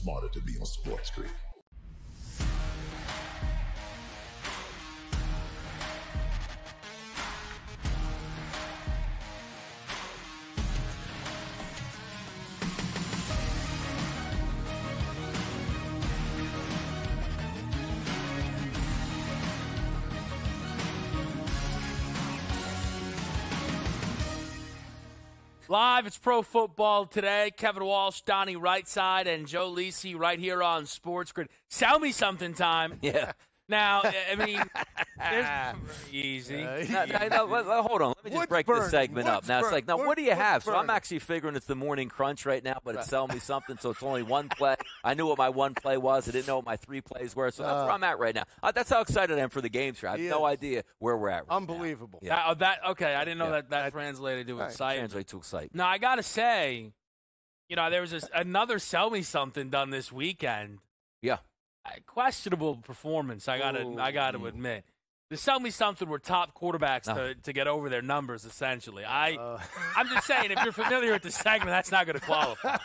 smarter to be on SportsGrid. Live, it's Pro Football Today. Kevin Walsh, Donnie Rightside, and Joe Lisi right here on SportsGrid. Sell me something time. Yeah. Now, I mean, there's easy. Hold on. Let me just break this segment up. Now, it's like, now, what do you have? So I'm actually figuring it's the morning crunch right now, but it's selling me something, so it's only one play. I knew what my one play was. I didn't know what my three plays were, so that's where I'm at right now. That's how excited I am for the games. I have no idea where we're at right Unbelievable. now. Yeah. Okay, I didn't know that translated to excitement. Translate to excitement. Now, I got to say, there was another sell me something done this weekend. Yeah. Questionable performance, I gotta admit. The sell me something were top quarterbacks to get over their numbers, essentially. I'm just saying, if you're familiar with the segment, that's not going to qualify.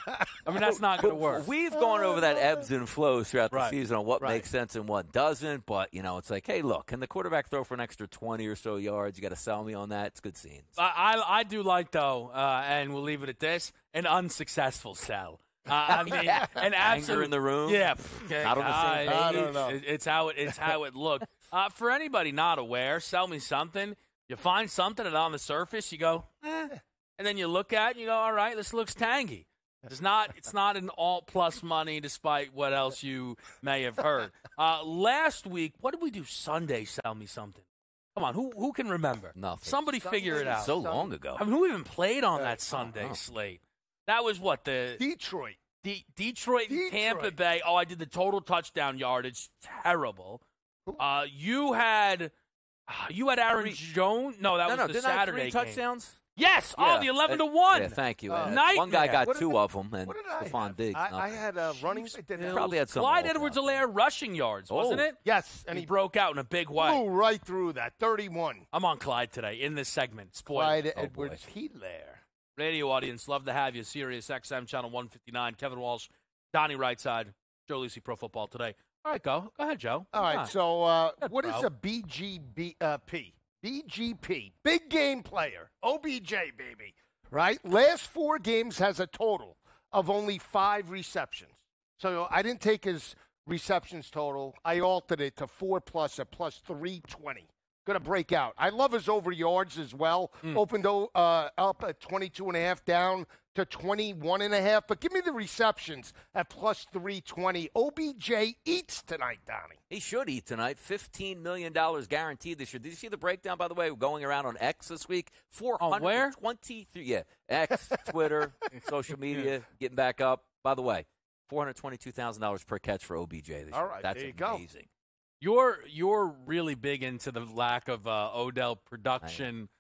I mean, that's not going to work. We've gone over that ebbs and flows throughout the season on what makes sense and what doesn't. But, it's like, hey, look, can the quarterback throw for an extra 20 or so yards? You got to sell me on that. It's good scenes. I do like, though, and we'll leave it at this, an unsuccessful sell. I mean, an absolute anger in the room. Yeah, not on the same page. I don't know. It's how it looked. For anybody not aware, sell me something. You find something, and on the surface, you go, and then you look at it, and you go, all right, this looks tangy. It's not an all plus money, despite what else you may have heard. Last week, what did we do Sunday? Sell me something. Come on, who can remember? Nothing. Somebody figure it out. So long ago. I mean, who even played on that Sunday slate? That was what, the Detroit. Detroit and Tampa Bay. Oh, I did the total touchdown yardage. Terrible. You had Aaron Jones. No, that was the Saturday game. 3 touchdowns? Yes. Yeah. Oh, the 11-1. Yeah, thank you. Nightmare. One guy got 2 of them, and Stephon Diggs. I had a running. Probably had some. Clyde Edwards-Helaire rushing yards, wasn't it? Yes, and he broke out in a big way. Flew right through that. 31. I'm on Clyde today in this segment. Spoiler. Clyde Edwards-Helaire. Radio audience, love to have you. Sirius XM channel 159. Kevin Walsh, Donnie Rightside, Joe Lisi, Pro Football Today. All right, go ahead, Joe. All right. So, what is a BGP? BGP, big game player, OBJ, baby. Right. Last 4 games has a total of only 5 receptions. So I didn't take his receptions total. I altered it to 4+ at plus 320. Going to break out. I love his over yards as well. Opened up at 22.5, down to 21.5. But give me the receptions at plus 320. OBJ eats tonight, Donnie. He should eat tonight. $15 million guaranteed this year. Did you see the breakdown, by the way, going around on X this week? 423. Yeah, X, Twitter, social media, getting back up. By the way, $422,000 per catch for OBJ this year. All right, that's there you amazing. Go. You're really big into the lack of Odell production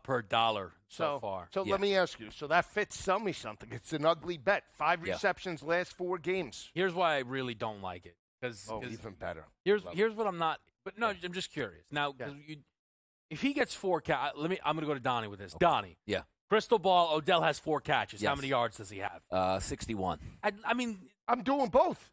per dollar so far. So let me ask you. So that fits Sell Me Something. It's an ugly bet. 5 receptions last 4 games. Here's why I really don't like it. Even better. Here's what I'm not. But no, I'm just curious. Now, if he gets 4 catches, I'm going to go to Donnie with this. Okay. Donnie. Yeah. Crystal ball. Odell has 4 catches. Yes. How many yards does he have? 61. I mean, I'm doing both.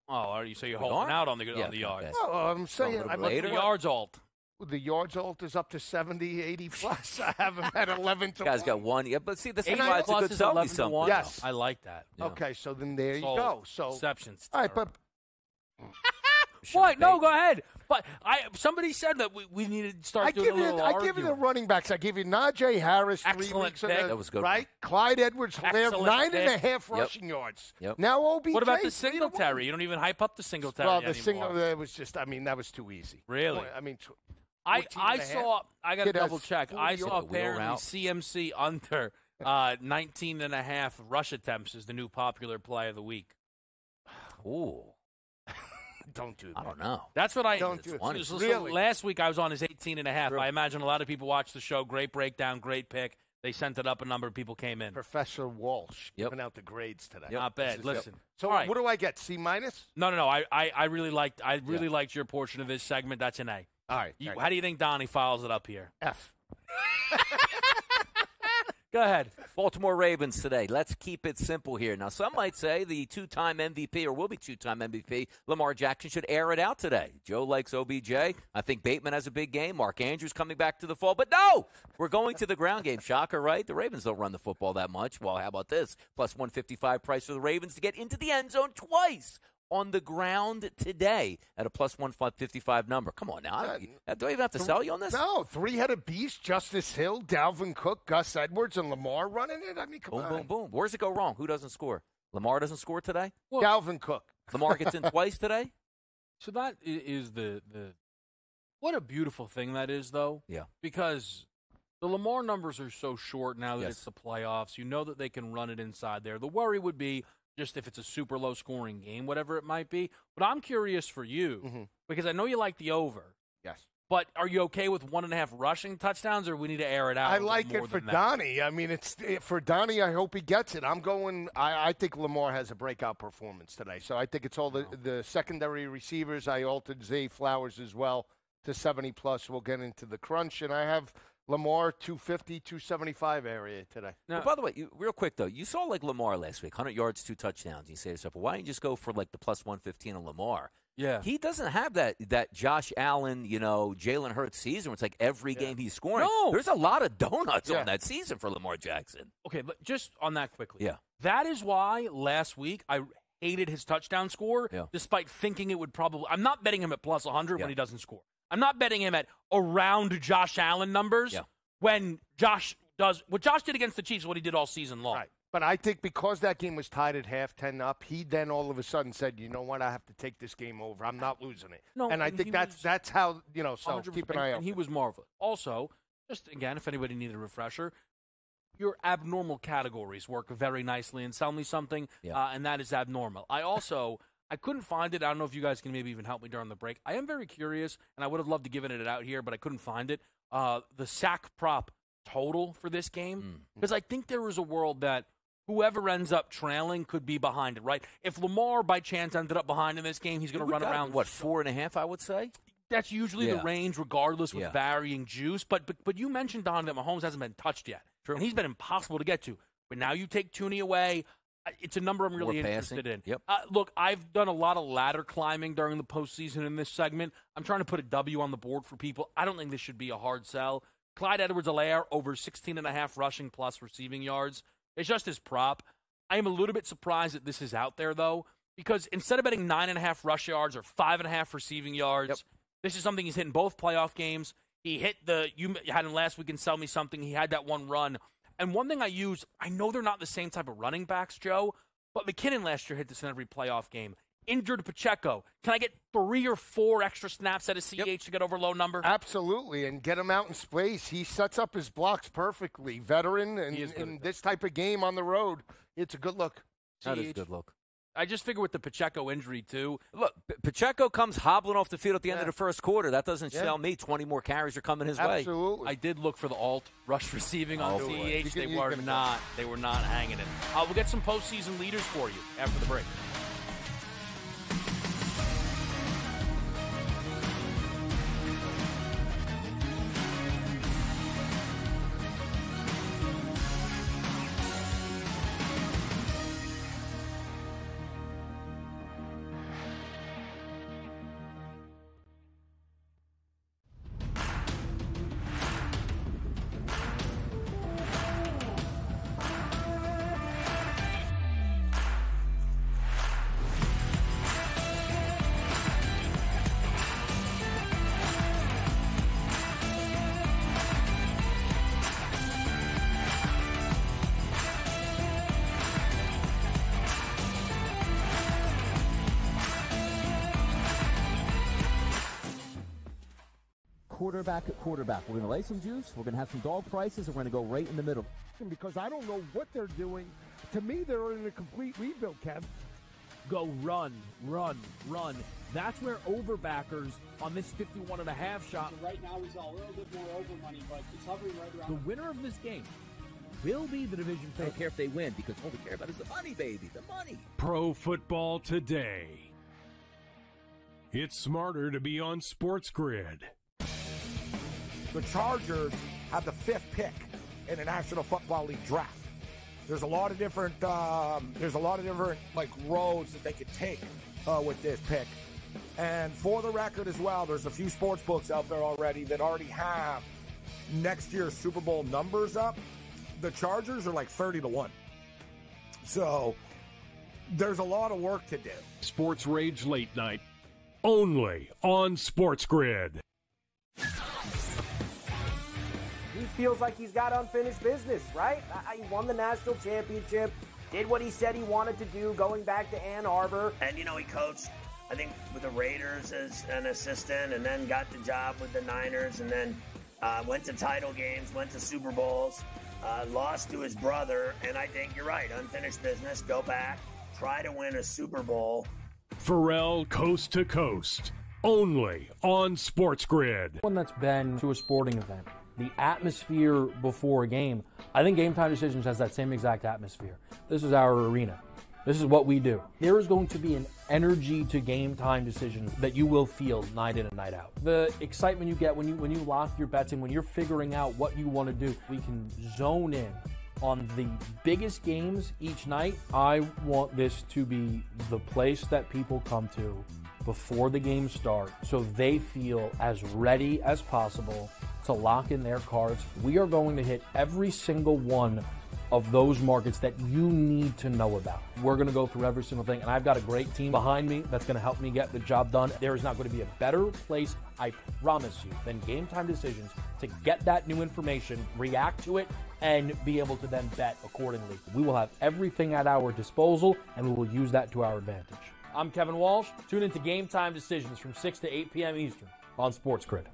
Oh, are you? So you're holding out on the yards? Okay. Oh, I'm saying I'm the yards alt. The yards alt is up to 70, 80 plus. I have him at 11 to 1. Guy's got 1. Yeah, but see, that's why it's a good sell me something. Yes, I like that. Yeah. Okay, so then there you go. So exceptions. All right, but. What? No, go ahead. But somebody said that we needed to start doing a little I give you the running backs. I give you Najee Harris 3 weeks ago. That was good. Right? Clyde Edwards-Helaire, 9.5 rushing yards. Yep. Now OBJ. What about the Singletary? You don't even hype up the Singletary anymore. Well, the Singletary was just, that was too easy. Really? I mean, I got to double check. I saw apparently CMC under 19.5 rush attempts is the new popular play of the week. Ooh. Don't do that. I don't know. That's what I don't do it. So really? Last week I was on his 18.5. Really? I imagine a lot of people watched the show. Great breakdown, great pick. They sent it up. A number of people came in. Professor Walsh giving out the grades today. Not bad. Listen. So right. What do I get? C minus? No. I really liked your portion of this segment. That's an A. All right. How do you think Donnie files it up here? F. Go ahead. Baltimore Ravens today. Let's keep it simple here. Now, some might say the two-time MVP, or will be two-time MVP, Lamar Jackson should air it out today. Joe likes OBJ. I think Bateman has a big game. Mark Andrews coming back to the fold. But no, we're going to the ground game. Shocker, right? The Ravens don't run the football that much. Well, how about this? Plus 155 price for the Ravens to get into the end zone twice on the ground today at a plus 155 number. Come on now. Do I even have to sell you on this? No, three-headed beast, Justice Hill, Dalvin Cook, Gus Edwards, and Lamar running it. I mean, come on. Boom, boom, boom. Where's it go wrong? Who doesn't score? Lamar doesn't score today? Well, Dalvin Cook. Lamar gets in twice today? So that is the what a beautiful thing that is, though. Yeah. Because the Lamar numbers are so short now that it's the playoffs. You know that they can run it inside there. The worry would be just if it's a super low-scoring game, whatever it might be. But I'm curious for you, because I know you like the over. Yes. But are you okay with 1.5 rushing touchdowns, or we need to air it out? I like it for Donnie. I mean, for Donnie, I hope he gets it. I think Lamar has a breakout performance today. So I think it's all the secondary receivers. I altered Zay Flowers as well to 70+. We'll get into the crunch. And I have Lamar 250, 275 area today. Now, by the way, real quick, though, you saw like Lamar last week, 100 yards, 2 touchdowns. You say to yourself, well, why don't you just go for like the plus 115 on Lamar? Yeah. He doesn't have that Josh Allen, Jalen Hurts season where it's like every game he's scoring. No. There's a lot of donuts on that season for Lamar Jackson. Okay, but just on that quickly. Yeah. That is why last week I hated his touchdown score, despite thinking it would probably – I'm not betting him at plus 100 when he doesn't score. I'm not betting him at around Josh Allen numbers when Josh does – what Josh did against the Chiefs is what he did all season long. Right. But I think because that game was tied at half, 10 up, he then all of a sudden said, you know what, I have to take this game over. I'm not losing it. No, and I think that's how, so keep an eye out. And he was marvelous. Also, just again, if anybody needed a refresher, your abnormal categories work very nicely and Sell Me Something, and that is abnormal. I couldn't find it. I don't know if you guys can maybe even help me during the break. I am very curious, and I would have loved to give it out here, but I couldn't find it. The sack prop total for this game, because I think there is a world that whoever ends up trailing could be behind it, right? If Lamar, by chance, ended up behind in this game, he's going to run around. 4.5, I would say? That's usually the range, regardless, with varying juice. But you mentioned, Don, that Mahomes hasn't been touched yet. True. And he's been impossible to get to. But now you take Tooney away. It's a number I'm really interested in. Yep. Look, I've done a lot of ladder climbing during the postseason in this segment. I'm trying to put a W on the board for people. I don't think this should be a hard sell. Clyde Edwards-Helaire over 16.5 rushing plus receiving yards. It's just his prop. I am a little bit surprised that this is out there, though, because instead of betting 9.5 rush yards or 5.5 receiving yards, this is something he's hit in both playoff games. He hit you had him last week in Sell Me Something. He had that one run. And one thing I know they're not the same type of running backs, Joe, but McKinnon last year hit this in every playoff game. Injured Pacheco. Can I get 3 or 4 extra snaps at a CH to get over low number? Absolutely, and get him out in space. He sets up his blocks perfectly. Veteran, and in this type of game on the road, it's a good look. That is a good look. I just figure with the Pacheco injury, too. Look, Pacheco comes hobbling off the field at the end of the first quarter. That doesn't tell me 20 more carries are coming his way. Absolutely. I did look for the alt rush receiving on CEH. They were not hanging it. We'll get some postseason leaders for you after the break. Quarterback at quarterback. We're going to lay some juice. We're going to have some dog prices, and we're going to go right in the middle. Because I don't know what they're doing. To me, they're in a complete rebuild, Kev. Go run, run, run. That's where overbackers on this 51.5 shot. So right now, we saw a little bit more over money, but it's hovering right around. The winner of this game will be the division favorite. I don't care if they win, because all we care about is the money, baby, the money. Pro Football Today. It's smarter to be on SportsGrid. The Chargers have the 5th pick in the National Football League draft. There's a lot of different like roads that they could take with this pick. And for the record as well, there's a few sports books out there already that already have next year's Super Bowl numbers up. The Chargers are like 30-1. So there's a lot of work to do. Sports Rage Late Night, only on SportsGrid. He feels like he's got unfinished business, right? He won the national championship, did what he said he wanted to do going back to Ann Arbor. And, he coached, I think, with the Raiders as an assistant and then got the job with the Niners and then went to title games, went to Super Bowls, lost to his brother. And I think you're right, unfinished business, go back, try to win a Super Bowl. Pharrell Coast to Coast, only on SportsGrid. One that's been to a sporting event. The atmosphere before a game, I think Game Time Decisions has that same exact atmosphere. This is our arena. This is what we do. There is going to be an energy to Game Time Decisions that you will feel night in and night out. The excitement you get when you lock your bets in, when you're figuring out what you want to do, we can zone in on the biggest games each night. I want this to be the place that people come to before the games start so they feel as ready as possible to lock in their cards. We are going to hit every single one of those markets that you need to know about. We're going to go through every single thing, and I've got a great team behind me that's going to help me get the job done. There is not going to be a better place, I promise you, than Game Time Decisions to get that new information, react to it, and be able to then bet accordingly. We will have everything at our disposal, and we will use that to our advantage. I'm Kevin Walsh. Tune into Game Time Decisions from 6 to 8 p.m. Eastern on SportsGrid.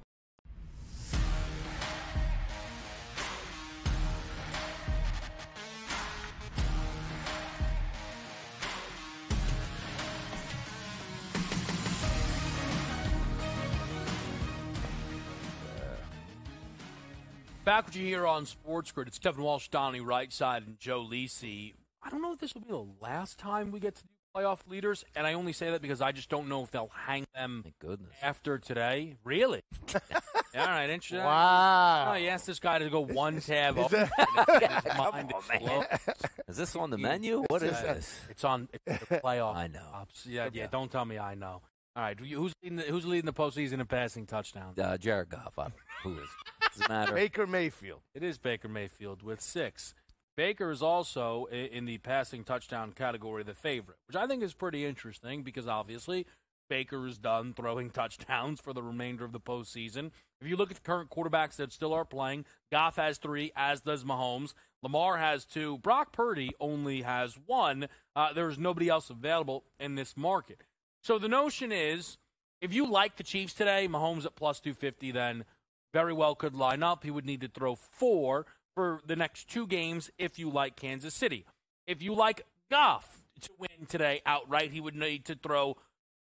Back with you here on SportsGrid. It's Kevin Walsh, Donnie Rightside, and Joe Lisi. I don't know if this will be the last time we get to do playoff leaders, and I only say that because I just don't know if they'll hang them after today. Really? All right, interesting. Wow. Oh, you asked this guy to go one tab up. Is this on the menu? What is this? It's on the playoff. I know. Yeah, don't tell me I know. All right, who's leading the postseason in passing touchdowns? Jared Goff. Who is? Doesn't matter. Baker Mayfield. It is Baker Mayfield with 6. Baker is also in the passing touchdown category the favorite, which I think is pretty interesting because obviously Baker is done throwing touchdowns for the remainder of the postseason. If you look at the current quarterbacks that still are playing, Goff has 3, as does Mahomes. Lamar has 2. Brock Purdy only has 1. There's nobody else available in this market. So the notion is, if you like the Chiefs today, Mahomes at plus 250, then very well could line up. He would need to throw 4 for the next 2 games if you like Kansas City. If you like Goff to win today outright, he would need to throw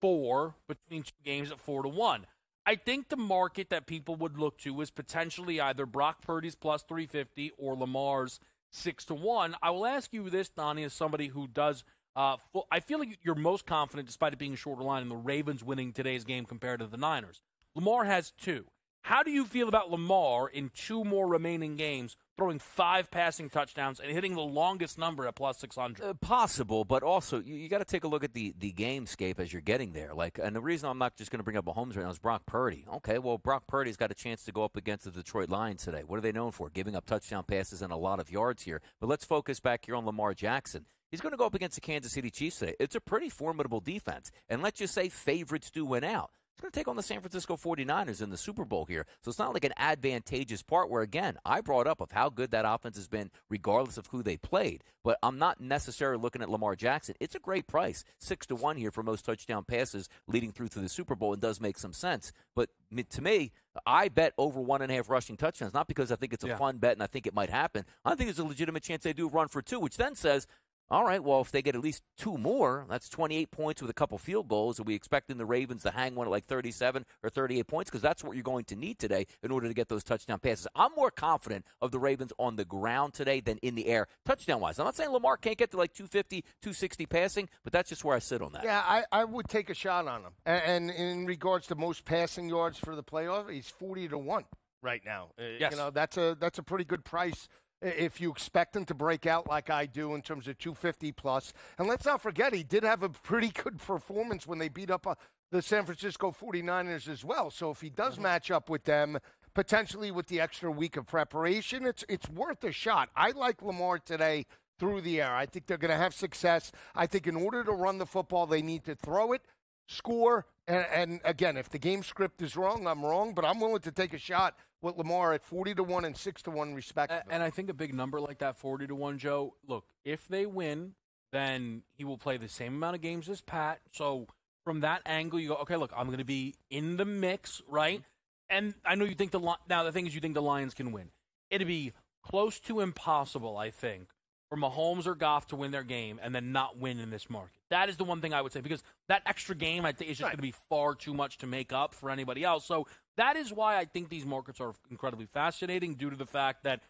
4 between 2 games at 4-1. I think the market that people would look to is potentially either Brock Purdy's plus 350 or Lamar's 6-1. I will ask you this, Donnie, as somebody who does I feel like you're most confident, despite it being a shorter line, in the Ravens winning today's game compared to the Niners. Lamar has 2. How do you feel about Lamar in 2 more remaining games, throwing 5 passing touchdowns and hitting the longest number at plus 600? Possible, but also you got to take a look at the gamescape as you're getting there. And the reason I'm not just going to bring up Mahomes right now is Brock Purdy. Okay, well, Brock Purdy's got a chance to go up against the Detroit Lions today. What are they known for? Giving up touchdown passes and a lot of yards here. But let's focus back here on Lamar Jackson. He's going to go up against the Kansas City Chiefs today. It's a pretty formidable defense. And let's just say favorites do win out. It's going to take on the San Francisco 49ers in the Super Bowl here. So it's not like an advantageous part where, again, I brought up of how good that offense has been regardless of who they played. But I'm not necessarily looking at Lamar Jackson. It's a great price, 6-1 here for most touchdown passes leading through to the Super Bowl, and does make some sense. But to me, I bet over 1.5 rushing touchdowns, not because I think it's a fun bet and I think it might happen. I think there's a legitimate chance they do run for 2, which then says, all right, well, if they get at least 2 more, that's 28 points with a couple field goals. Are we expecting the Ravens to hang one at like 37 or 38 points? Because that's what you're going to need today in order to get those touchdown passes. I'm more confident of the Ravens on the ground today than in the air, touchdown-wise. I'm not saying Lamar can't get to like 250, 260 passing, but that's just where I sit on that. Yeah, I would take a shot on him. And in regards to most passing yards for the playoff, he's 40-1 right now. Yes. That's a pretty good price if you expect him to break out like I do in terms of 250 plus. And let's not forget, he did have a pretty good performance when they beat up the San Francisco 49ers as well. So if he does match up with them, potentially with the extra week of preparation, it's worth a shot. I like Lamar today through the air. I think they're going to have success. I think in order to run the football, they need to throw it, score, and again, if the game script is wrong, I'm wrong, but I'm willing to take a shot with Lamar at 40-1 and 6-1 respectively. And I think a big number like that, 40-1, Joe, look, if they win, then he will play the same amount of games as Pat. So from that angle, you go, okay, look, I'm going to be in the mix, right? And I know you think now the thing is you think the Lions can win. It'd be close to impossible, I think, for Mahomes or Goff to win their game and then not win in this market. That is the one thing I would say, because that extra game, I think, is just going to be far too much to make up for anybody else. So that is why I think these markets are incredibly fascinating, due to the fact that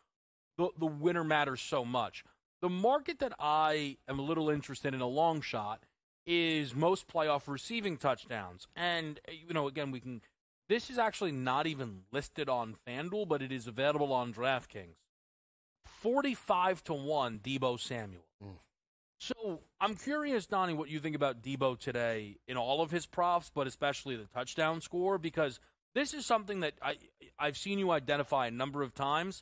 the winner matters so much. The market that I am a little interested in a long shot is most playoff receiving touchdowns. And, again, this is actually not even listed on FanDuel, but it is available on DraftKings. 45-1, Deebo Samuel. So I'm curious, Donnie, what you think about Deebo today in all of his props, but especially the touchdown score, because this is something that I've seen you identify a number of times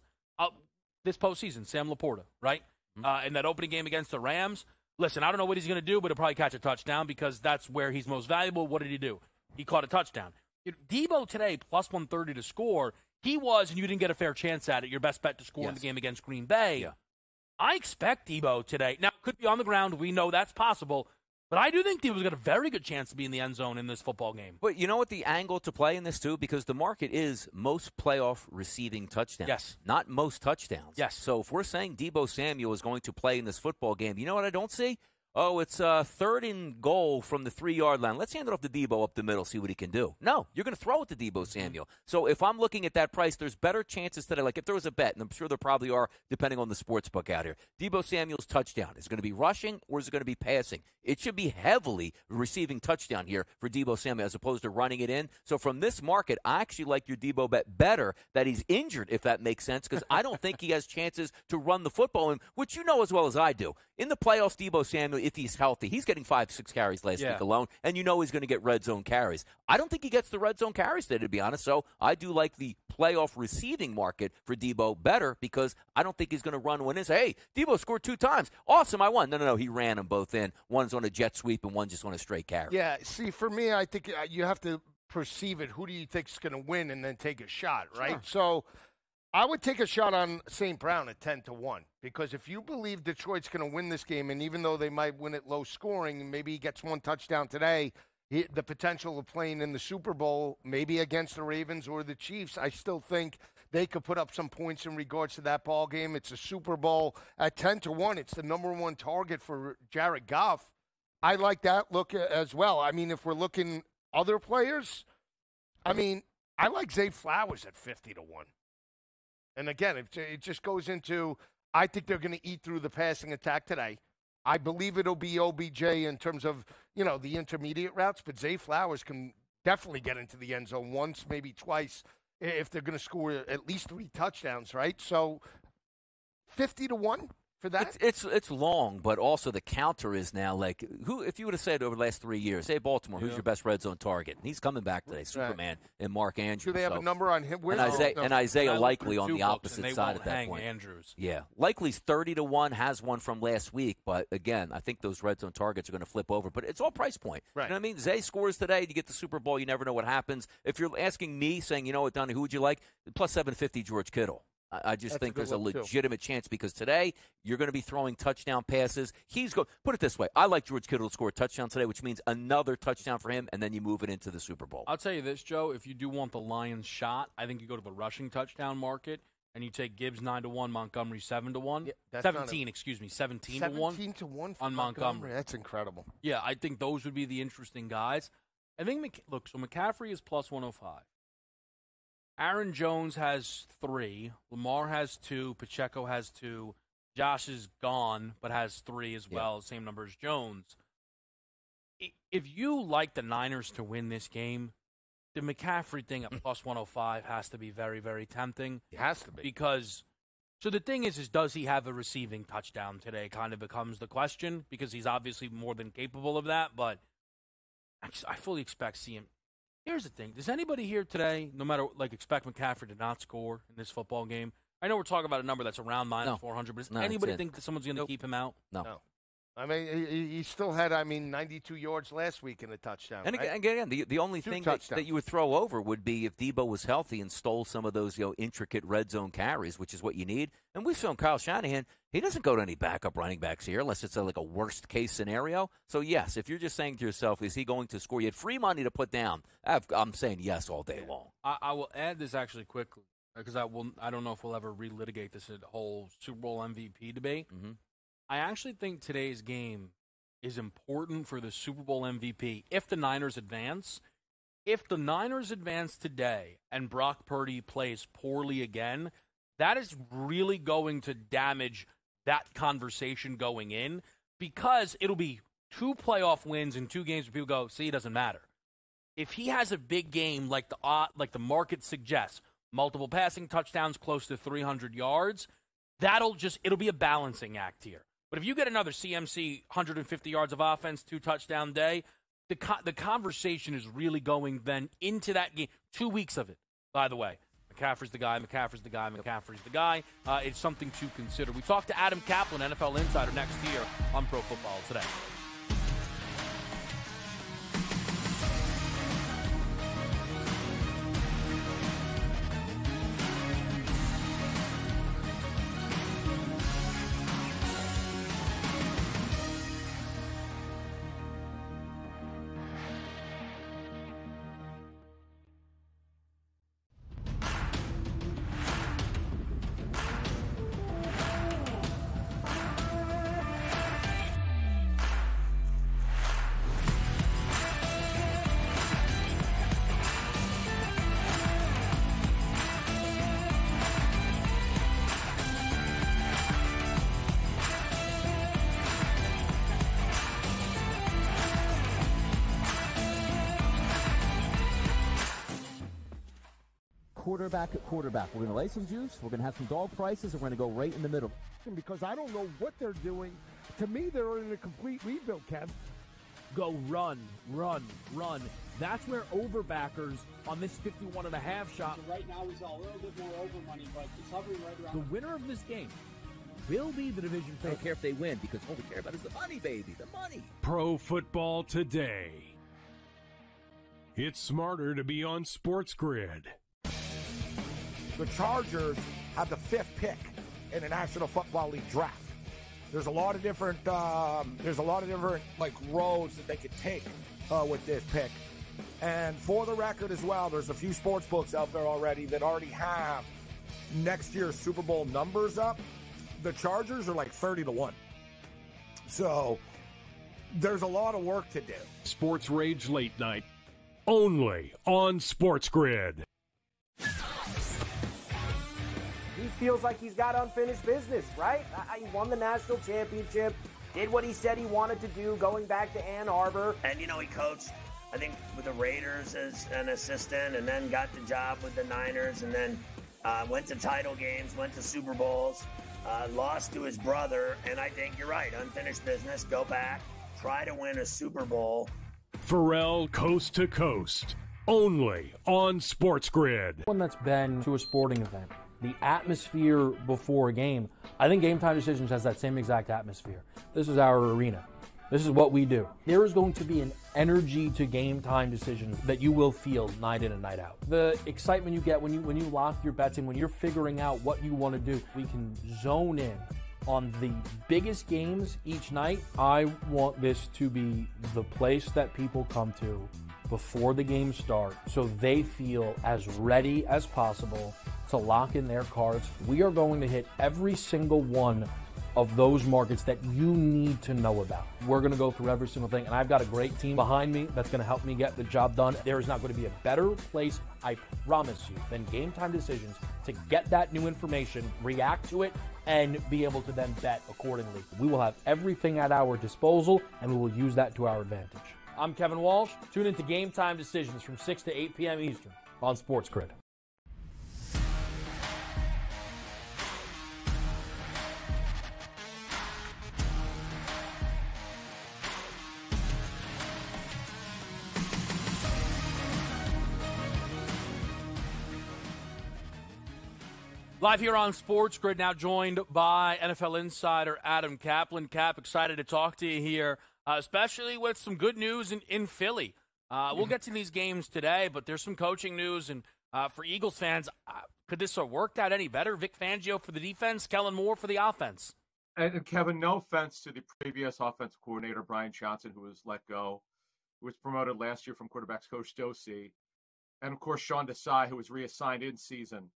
this postseason. Sam Laporta, right? In that opening game against the Rams. Listen, I don't know what he's going to do, but he'll probably catch a touchdown because that's where he's most valuable. What did he do? He caught a touchdown. Deebo today, plus 130 to score. He was, and you didn't get a fair chance at it, your best bet to score in the game against Green Bay. Yeah. I expect Deebo today. Now, could be on the ground. We know that's possible. But I do think Deebo's got a very good chance to be in the end zone in this football game. But you know what the angle to play in this, too? Because the market is most playoff receiving touchdowns. Yes. Not most touchdowns. Yes. So if we're saying Deebo Samuel is going to play in this football game, you know what I don't see? Oh, it's 3rd and goal from the 3-yard line. Let's hand it off to Deebo up the middle, see what he can do. No, you're going to throw it to Deebo Samuel. So if I'm looking at that price, there's better chances today. Like if there was a bet, and I'm sure there probably are, depending on the sports book out here, Deebo Samuel's touchdown. Is it going to be rushing or is it going to be passing? It should be heavily receiving touchdown here for Deebo Samuel as opposed to running it in. So from this market, I actually like your Deebo bet better that he's injured, if that makes sense, because I don't think he has chances to run the football, and which you know as well as I do. In the playoffs, Deebo Samuel, if he's healthy, he's getting 5-6 carries last week alone, and you know he's going to get red zone carries. I don't think he gets the red zone carries today, to be honest, so I do like the playoff receiving market for Deebo better because I don't think he's going to run one in. Say, hey, Deebo scored 2 times. Awesome, I won. No, he ran them both in. One's on a jet sweep and one just on a straight carry. Yeah, see, for me, I think you have to perceive it. Who do you think is going to win and then take a shot, right? Sure. So I would take a shot on St. Brown at 10-1 because if you believe Detroit's going to win this game, and even though they might win it low scoring, maybe he gets 1 touchdown today, the potential of playing in the Super Bowl, maybe against the Ravens or the Chiefs, I still think they could put up some points in regards to that ball game. It's a Super Bowl at 10-1. It's the number 1 target for Jared Goff. I like that look as well. I mean, if we're looking other players, I mean, I like Zay Flowers at 50-1. And again, it just goes into, I think they're going to eat through the passing attack today. I believe it'll be OBJ in terms of, the intermediate routes, but Zay Flowers can definitely get into the end zone once, maybe twice, if they're going to score at least 3 touchdowns, right? So 50-1 for that? It's long, but also the counter is now like, who? If you would have said over the last 3 years, hey, Baltimore, who's your best red zone target? He's coming back today, Superman and Mark Andrews. Do they have a number on him? And Isaiah Likely on the opposite side at that point. Andrews. Yeah, Likely's 30-1, has one from last week, but again, I think those red zone targets are going to flip over. But it's all price point. Right. You know what I mean? Zay scores today, you get the Super Bowl, you never know what happens. If you're asking me, saying, you know what, Donnie, who would you like? Plus 750 George Kittle. I just think there's a legitimate chance because today you're going to be throwing touchdown passes. Put it this way. I like George Kittle to score a touchdown today, which means another touchdown for him, and then you move it into the Super Bowl. I'll tell you this, Joe. If you do want the Lions shot, I think you go to the rushing touchdown market, and you take Gibbs 9-1, Montgomery 7-1. Yeah, 17 to 1 on Montgomery. That's incredible. Yeah, I think those would be the interesting guys. I think, so McCaffrey is plus 105. Aaron Jones has 3. Lamar has 2. Pacheco has 2. Josh is gone, but has 3 as well, same number as Jones. If you like the Niners to win this game, the McCaffrey thing at plus 105 has to be very, very tempting. It has to be. Because So the thing is does he have a receiving touchdown today kind of becomes the question, because he's obviously more than capable of that, but I fully expect to see him. Here's the thing. Does anybody here today, no matter, expect McCaffrey to not score in this football game? I know we're talking about a number that's around minus 400, but does anybody think that someone's going to keep him out? No. I mean, he still had, 92 yards last week in a touchdown. And again, the only thing that you would throw over would be if Debo was healthy and stole some of those intricate red zone carries, which is what you need. And we've shown Kyle Shanahan, he doesn't go to any backup running backs here unless it's a worst-case scenario. So, yes, if you're just saying to yourself, is he going to score? You had free money to put down. I'm saying yes all day long. I will add this actually quickly, because I don't know if we'll ever relitigate this whole Super Bowl MVP debate. Mm-hmm. I actually think today's game is important for the Super Bowl MVP if the Niners advance. If the Niners advance today and Brock Purdy plays poorly again, that is really going to damage that conversation going in, because it'll be 2 playoff wins in 2 games where people go, see, it doesn't matter. If he has a big game like the market suggests, multiple passing touchdowns, close to 300 yards, it'll be a balancing act here. But if you get another CMC 150 yards of offense, 2 touchdown day, the conversation is really going then into that game. 2 weeks of it, by the way. McCaffrey's the guy, McCaffrey's the guy, McCaffrey's the guy. It's something to consider. We talked to Adam Kaplan, NFL Insider, next year on Pro Football Today. Quarterback at quarterback. We're going to lay some juice. We're going to have some dog prices, and we're going to go right in the middle. Because I don't know what they're doing. To me, they're in a complete rebuild, Kev. Go run, run, run. That's where overbackers on this 51.5 shot. Right now, he's a little bit more over money, but he's hovering right around. The winner of this game will be the division favorite. I don't care if they win, because all we care about is the money, baby, the money. Pro Football Today. It's smarter to be on SportsGrid. The Chargers have the 5th pick in the National Football League draft. There's a lot of different roads that they could take with this pick. And for the record as well, there's a few sports books out there already that already have next year's Super Bowl numbers up. The Chargers are 30-1. So there's a lot of work to do. Sports Rage Late Night, only on SportsGrid. He feels like he's got unfinished business, right? He won the national championship, did what he said he wanted to do, going back to Ann Arbor. And, he coached, I think, with the Raiders as an assistant, and then got the job with the Niners, and then went to title games, went to Super Bowls, lost to his brother. And I think you're right, unfinished business, go back, try to win a Super Bowl. Pharrell Coast to Coast, only on SportsGrid. One that's been to a sporting event. The atmosphere before a game, I think Game Time Decisions has that same exact atmosphere. This is our arena. This is what we do. There is going to be an energy to Game Time Decisions that you will feel night in and night out. The excitement you get when you lock your bets in, when you're figuring out what you want to do, we can zone in on the biggest games each night. I want this to be the place that people come to before the game starts so they feel as ready as possible to lock in their cards. We are going to hit every single one of those markets that you need to know about. We're going to go through every single thing, and I've got a great team behind me that's going to help me get the job done. There is not going to be a better place, I promise you, than Game Time Decisions to get that new information, react to it, and be able to then bet accordingly. We will have everything at our disposal, and we will use that to our advantage. I'm Kevin Walsh. Tune into Game Time Decisions from 6 to 8 p.m. Eastern on SportsGrid. Live here on Sports Grid, now joined by NFL insider Adam Kaplan. Cap, excited to talk to you here, especially with some good news in Philly. We'll get to these games today, but there's some coaching news. And for Eagles fans, could this have worked out any better? Vic Fangio for the defense, Kellen Moore for the offense. And Kevin, no offense to the previous offensive coordinator, Brian Johnson, who was let go, who was promoted last year from quarterbacks coach Dosey. And, of course, Sean Desai, who was reassigned in season.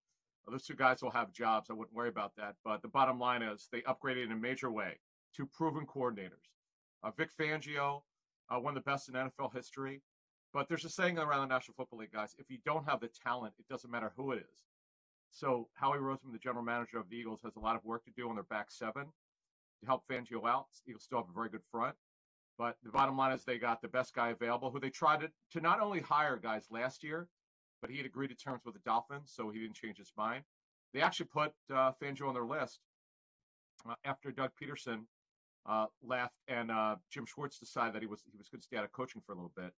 Those two guys will have jobs. I wouldn't worry about that. But the bottom line is they upgraded in a major way. Two proven coordinators. Vic Fangio, one of the best in NFL history. But there's a saying around the National Football League, guys, if you don't have the talent, it doesn't matter who it is. So Howie Roseman, the general manager of the Eagles, has a lot of work to do on their back seven to help Fangio out. The Eagles still have a very good front. But the bottom line is they got the best guy available, who they tried to not only hire guys last year, but he had agreed to terms with the Dolphins, so he didn't change his mind. They actually put Fangio on their list after Doug Peterson left and Jim Schwartz decided that he was going to stay out of coaching for a little bit.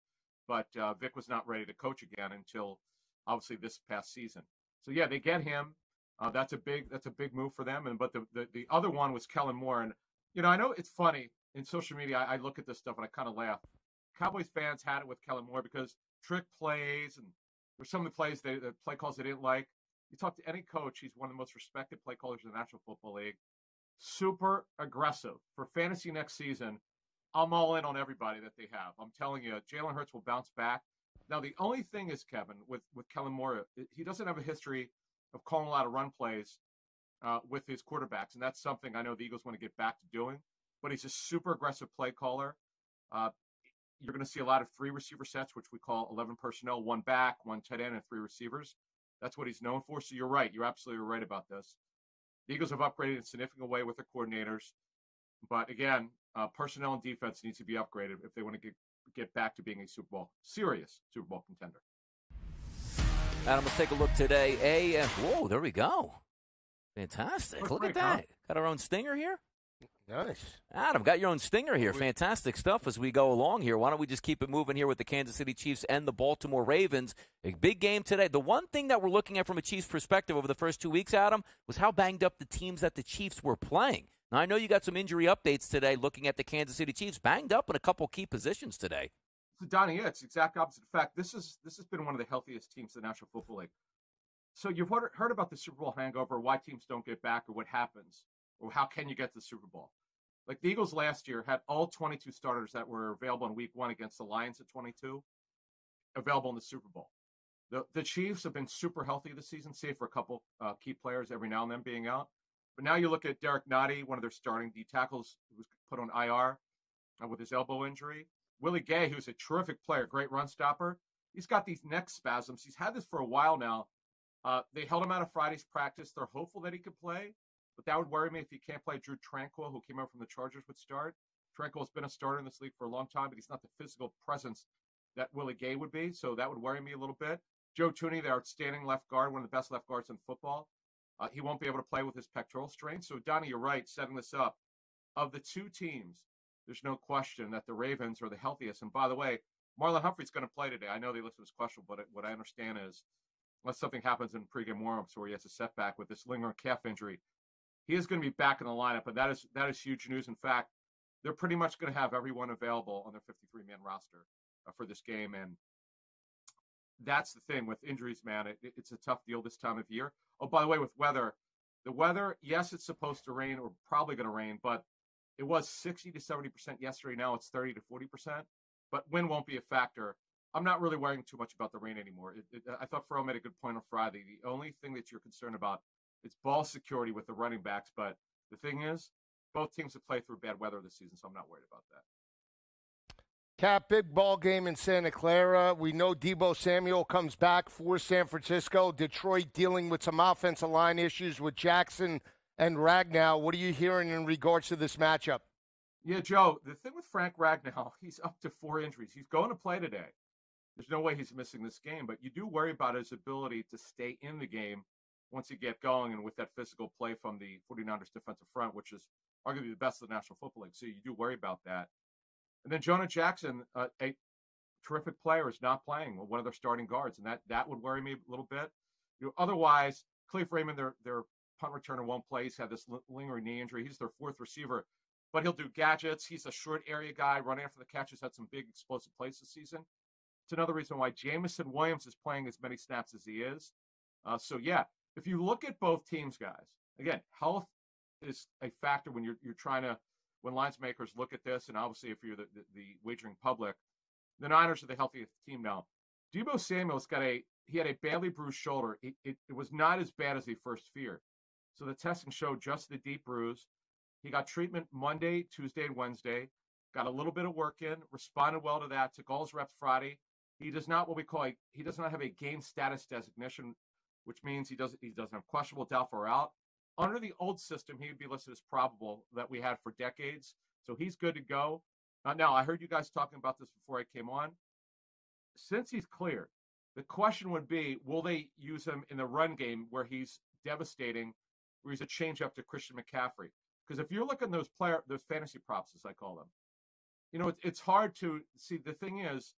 But Vic was not ready to coach again until obviously this past season. So yeah, they get him. That's a big move for them. But the other one was Kellen Moore, and I know it's funny in social media. I look at this stuff and I kind of laugh. Cowboys fans had it with Kellen Moore because trick plays and there's some of the plays, the play calls they didn't like. You talk to any coach, he's one of the most respected play callers in the National Football League. Super aggressive. For fantasy next season, I'm all in on everybody that they have. I'm telling you, Jalen Hurts will bounce back. Now, the only thing is, Kevin, with Kellen Moore, he doesn't have a history of calling a lot of run plays with his quarterbacks, and that's something I know the Eagles want to get back to doing. But he's a super aggressive play caller. You're going to see a lot of 3 receiver sets, which we call 11 personnel, 1 back, 1 tight end, and 3 receivers. That's what he's known for. So you're right. You're absolutely right about this. The Eagles have upgraded in a significant way with their coordinators. But again, personnel and defense needs to be upgraded if they want to get back to being a serious Super Bowl contender. Adam, let's take a look today. Whoa, there we go. Fantastic. Look at that. Got our own stinger here. Nice. Adam, got your own stinger here. Fantastic stuff as we go along here. Why don't we just keep it moving here with the Kansas City Chiefs and the Baltimore Ravens. A big game today. The one thing that we're looking at from a Chiefs perspective over the first 2 weeks, Adam, was how banged up the teams that the Chiefs were playing. Now, I know you got some injury updates today looking at the Kansas City Chiefs. Banged up in a couple key positions today. So, Donnie, it's the exact opposite. In fact, this has been one of the healthiest teams in the National Football League. So you've heard about the Super Bowl hangover, why teams don't get back or what happens, or how can you get to the Super Bowl. Like the Eagles last year had all 22 starters that were available in week 1 against the Lions at 22 available in the Super Bowl. The Chiefs have been super healthy this season, save for a couple key players every now and then being out. But now you look at Derek Nottie, one of their starting D tackles, who was put on IR with his elbow injury. Willie Gay, who's a terrific player, great run stopper. He's got these neck spasms. He's had this for a while now. They held him out of Friday's practice. They're hopeful that he could play. But that would worry me if he can't play. Drew Tranquill, who came over from the Chargers, would start. Tranquill's been a starter in this league for a long time, but he's not the physical presence that Willie Gay would be. So that would worry me a little bit. Joe Tooney, their outstanding left guard, one of the best left guards in football. He won't be able to play with his pectoral strain. So, Donnie, you're right, setting this up. Of the two teams, there's no question that the Ravens are the healthiest. And by the way, Marlon Humphrey's going to play today. I know they listed his question, but what I understand is unless something happens in pregame warm-ups where he has a setback with this lingering calf injury, he is going to be back in the lineup, and that is huge news. In fact, they're pretty much going to have everyone available on their 53-man roster for this game, and that's the thing with injuries, man. It's a tough deal this time of year. Oh, by the way, with the weather, yes, it's supposed to rain or probably going to rain, but it was 60 to 70% yesterday. Now it's 30 to 40%, but wind won't be a factor. I'm not really worrying too much about the rain anymore. I thought Farrell made a good point on Friday. The only thing that you're concerned about is ball security with the running backs, but the thing is, both teams have played through bad weather this season, so I'm not worried about that. Cap, big ball game in Santa Clara. We know Deebo Samuel comes back for San Francisco. Detroit dealing with some offensive line issues with Jackson and Ragnow. What are you hearing in regards to this matchup? Yeah, Joe, the thing with Frank Ragnow, he's up to 4 injuries. He's going to play today. There's no way he's missing this game, but you do worry about his ability to stay in the game once you get going and with that physical play from the 49ers defensive front, which is arguably the best of the National Football League. So you do worry about that. And then Jonah Jackson, a terrific player, is not playing, one of their starting guards, and that would worry me a little bit. Otherwise, Khalif Raymond, their punt returner won't play. He's had this lingering knee injury. He's their fourth receiver, but he'll do gadgets. He's a short area guy, running after the catch. He's had some big explosive plays this season. It's another reason why Jameson Williams is playing as many snaps as he is. So yeah, if you look at both teams, guys, again, health is a factor when you're trying to, when lines makers look at this, and obviously if you're the wagering public, the Niners are the healthiest team now. Deebo Samuel's he had a badly bruised shoulder. It was not as bad as he first feared. So the testing showed just the deep bruise. He got treatment Monday, Tuesday, and Wednesday. Got a little bit of work in, responded well to that, took all his reps Friday. He does not he does not have a game status designation, which means he doesn't have questionable, doubtful, or out. Under the old system, he would be listed as probable that we had for decades. So he's good to go. Now, I heard you guys talking about this before I came on. Since he's cleared, the question would be, will they use him in the run game where he's devastating, where he's a change up to Christian McCaffrey? Because if you're looking at those fantasy props, as I call them, it's hard to see. The thing is,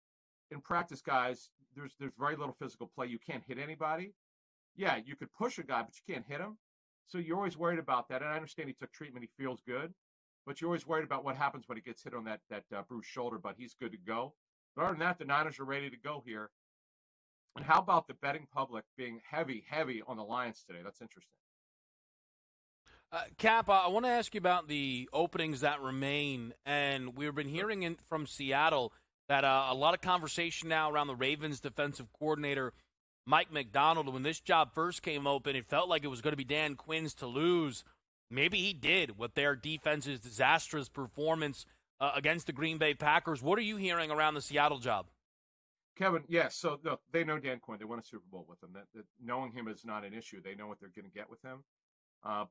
in practice, guys, there's very little physical play. You can't hit anybody. Yeah, you could push a guy, but you can't hit him. So you're always worried about that. And I understand he took treatment. He feels good. But you're always worried about what happens when he gets hit on that bruised shoulder. But he's good to go. But other than that, the Niners are ready to go here. And how about the betting public being heavy on the Lions today? That's interesting. Cap, I want to ask you about the openings that remain. And we've been hearing from Seattle that a lot of conversation now around the Ravens defensive coordinator, Mike Macdonald. When this job first came open, it felt like it was going to be Dan Quinn's to lose. Maybe he did with their defense's disastrous performance against the Green Bay Packers. What are you hearing around the Seattle job? Kevin, yes. So look, they know Dan Quinn. They won a Super Bowl with him. That knowing him is not an issue. They know what they're going to get with him.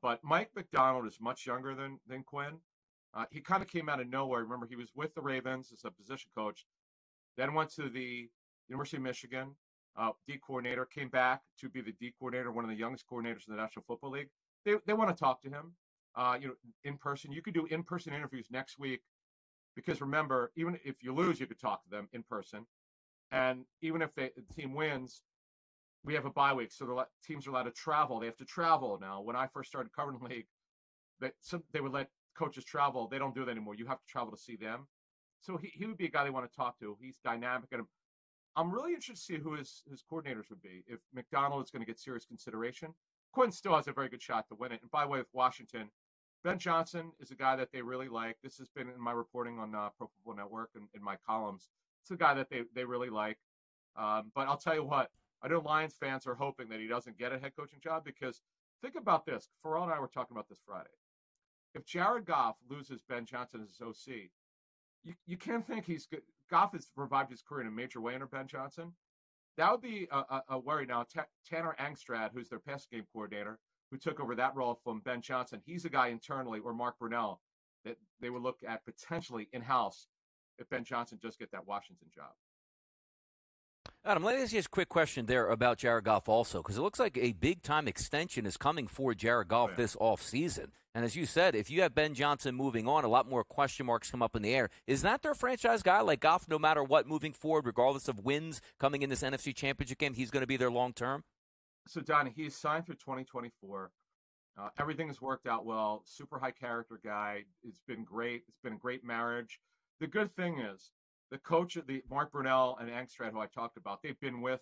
But Mike Macdonald is much younger than Quinn. He kind of came out of nowhere. Remember, he was with the Ravens as a position coach, then went to the University of Michigan, D coordinator, came back to be the D coordinator, one of the youngest coordinators in the National Football League. They want to talk to him, in person. You could do in-person interviews next week because remember, even if you lose, you could talk to them in person. And even if the team wins, we have a bye week, so teams are allowed to travel. They have to travel now. When I first started covering the league, they would let coaches travel. They don't do that anymore. You have to travel to see them. So he would be a guy they want to talk to. He's dynamic. And I'm really interested to see who his coordinators would be. If Macdonald is going to get serious consideration, Quinn still has a very good shot to win it. And by the way, with Washington, Ben Johnson is a guy that they really like. This has been in my reporting on Pro Football Network and in my columns. It's a guy that they really like. But I'll tell you what, I know Lions fans are hoping that he doesn't get a head coaching job because think about this. Pharrell and I were talking about this Friday. If Jared Goff loses Ben Johnson as his OC, you can't think he's good. Goff has revived his career in a major way under Ben Johnson. That would be a worry. Now, Tanner Angstrad, who's their pass game coordinator, who took over that role from Ben Johnson, he's a guy internally, or Mark Brunell, that they would look at potentially in-house if Ben Johnson does get that Washington job. Adam, let me ask you a quick question there about Jared Goff also, because it looks like a big-time extension is coming for Jared Goff this offseason. And as you said, if you have Ben Johnson moving on, a lot more question marks come up in the air. Is that their franchise guy, like Goff, no matter what, moving forward, regardless of wins coming in this NFC Championship game, he's going to be there long-term? So, Donnie, he's signed through 2024. Everything has worked out well. Super high-character guy. It's been great. It's been a great marriage. The good thing is, the coach, Mark Brunell and Angstrad, who I talked about, they've been with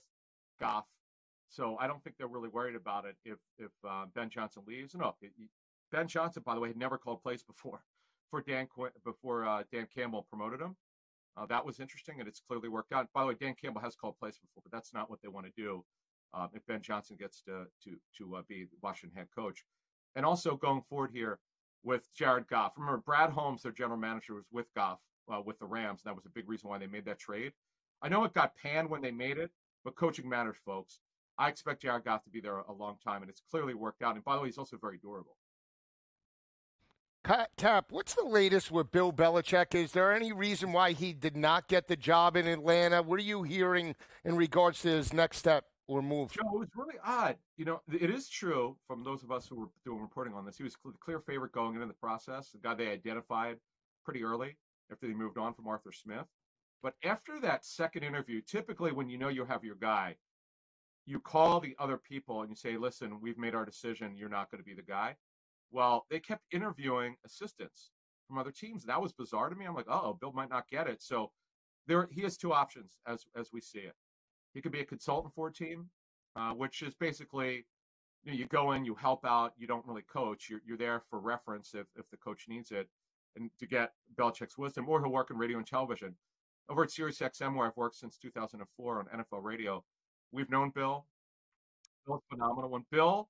Goff. So I don't think they're really worried about it if Ben Johnson leaves. No, Ben Johnson, by the way, had never called plays before Dan Campbell promoted him. That was interesting, and it's clearly worked out. By the way, Dan Campbell has called plays before, but that's not what they want to do if Ben Johnson gets to be Washington head coach. And also going forward here with Jared Goff. Remember, Brad Holmes, their general manager, was with Goff. With the Rams. That was a big reason why they made that trade. I know it got panned when they made it, but coaching matters, folks. I expect Jared Goff to be there a long time, and it's clearly worked out. And by the way, he's also very durable. Cap, what's the latest with Bill Belichick? Is there any reason why he did not get the job in Atlanta? What are you hearing in regards to his next step or move? Joe, it was really odd. It is true from those of us who were doing reporting on this. He was the clear favorite going into the process, the guy they identified pretty early after they moved on from Arthur Smith. But after that second interview, typically when you know you have your guy, you call the other people and you say, listen, we've made our decision. You're not going to be the guy. Well, they kept interviewing assistants from other teams. That was bizarre to me. I'm like, oh, Bill might not get it. So he has two options as we see it. He could be a consultant for a team, which is basically, you go in, you help out, you don't really coach. You're there for reference if the coach needs it and to get Belichick's wisdom, or he'll work in radio and television. Over at SiriusXM, where I've worked since 2004 on NFL radio, we've known Bill. Bill's phenomenal. When Bill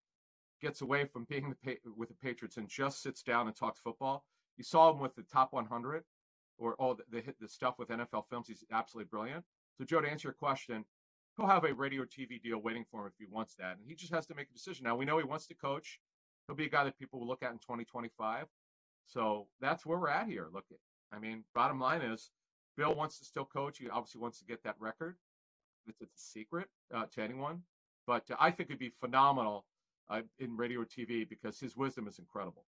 gets away from being with the Patriots and just sits down and talks football, you saw him with the top 100 or all the stuff with NFL films. He's absolutely brilliant. So, Joe, to answer your question, he'll have a radio or TV deal waiting for him if he wants that. And he just has to make a decision. Now, we know he wants to coach. He'll be a guy that people will look at in 2025. So that's where we're at here. Look, I mean, bottom line is Bill wants to still coach. He obviously wants to get that record. It's a secret to anyone. But I think it'd be phenomenal in radio or TV because his wisdom is incredible.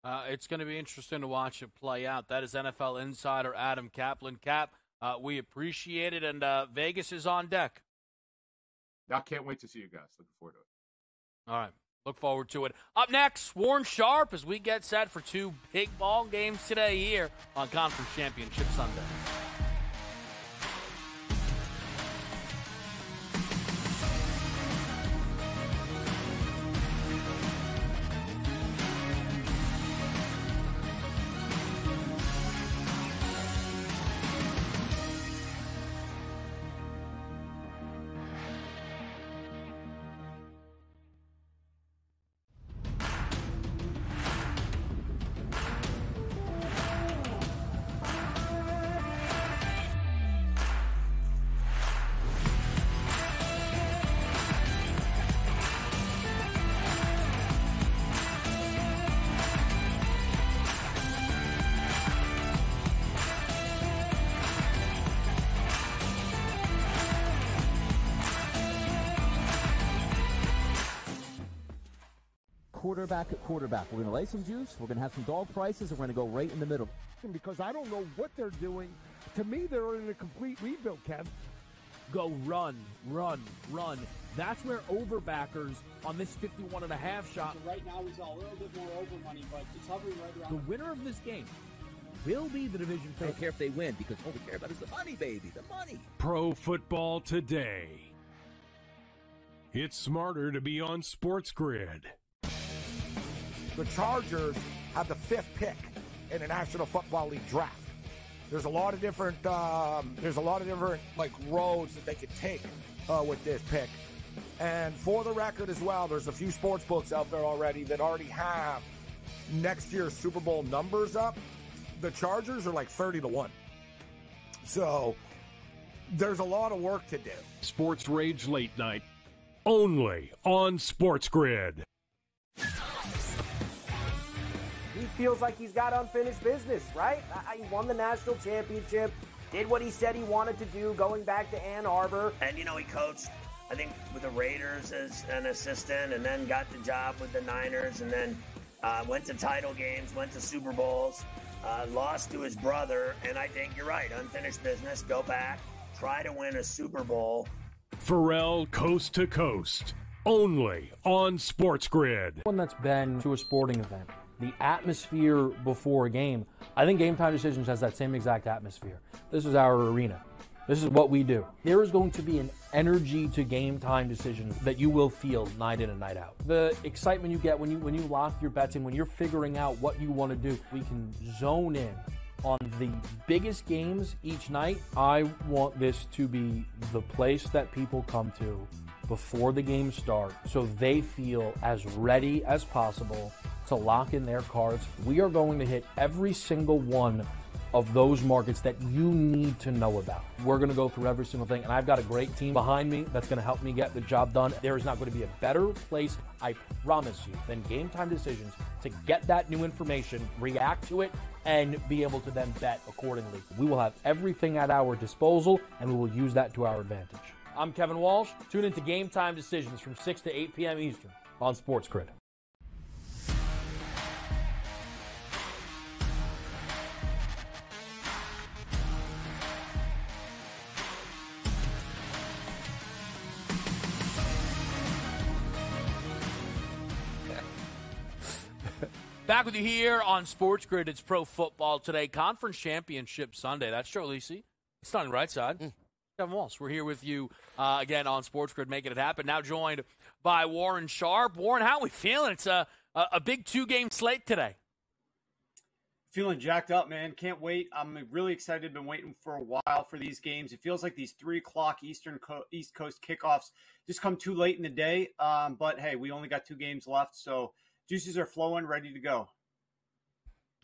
It's going to be interesting to watch it play out. That is NFL insider Adam Kaplan. Cap, we appreciate it, and Vegas is on deck. I can't wait to see you guys. Looking forward to it. All right. Look forward to it. Up next, Warren Sharp as we get set for two big ball games today here on Conference Championship Sunday. Quarterback at quarterback. We're going to lay some juice. We're going to have some dog prices, and we're going to go right in the middle. Because I don't know what they're doing. To me, they're in a complete rebuild, Kev. Go run, run, run. That's where overbackers on this 51.5 shot. So right now, he's a little bit more over money, but it's hovering right around. The winner of this game will be the division favorite. I don't care if they win because all we care about is the money, baby, the money. Pro Football Today. It's smarter to be on SportsGrid. The Chargers have the 5th pick in the National Football League draft. There's a lot of different like roads that they could take with this pick. And for the record as well, there's a few sports books out there already that already have next year's Super Bowl numbers up. The Chargers are like 30-1. So there's a lot of work to do. Sports Rage Late Night, only on SportsGrid. He feels like he's got unfinished business, right? He won the national championship, did what he said he wanted to do going back to Ann Arbor. And, he coached, I think, with the Raiders as an assistant and then got the job with the Niners and then went to title games, went to Super Bowls, lost to his brother. And I think you're right, unfinished business, go back, try to win a Super Bowl. Pharrell Coast to Coast, only on SportsGrid. One that's been to a sporting event. The atmosphere before a game, I think Game Time Decisions has that same exact atmosphere. This is our arena. This is what we do. There is going to be an energy to Game Time Decisions that you will feel night in and night out. The excitement you get when you lock your bets in, when you're figuring out what you want to do, we can zone in on the biggest games each night. I want this to be the place that people come to before the games start so they feel as ready as possible to lock in their cards. We are going to hit every single one of those markets that you need to know about. We're going to go through every single thing, and I've got a great team behind me that's going to help me get the job done. There is not going to be a better place, I promise you, than Game Time Decisions to get that new information, react to it, and be able to then bet accordingly. We will have everything at our disposal, and we will use that to our advantage. I'm Kevin Walsh. Tune into Game Time Decisions from 6 to 8 p.m. Eastern on SportsGrid. Back with you here on SportsGrid. It's Pro Football Today, Conference Championship Sunday. That's Joe Lisi. It's on the right side. Kevin Walsh. We're here with you again on SportsGrid, making it happen. Now joined by Warren Sharp. Warren, how are we feeling? It's a big 2-game slate today. Feeling jacked up, man. Can't wait. I'm really excited. Been waiting for a while for these games. It feels like these 3 o'clock East Coast kickoffs just come too late in the day. But, hey, we only got 2 games left, so juices are flowing, ready to go.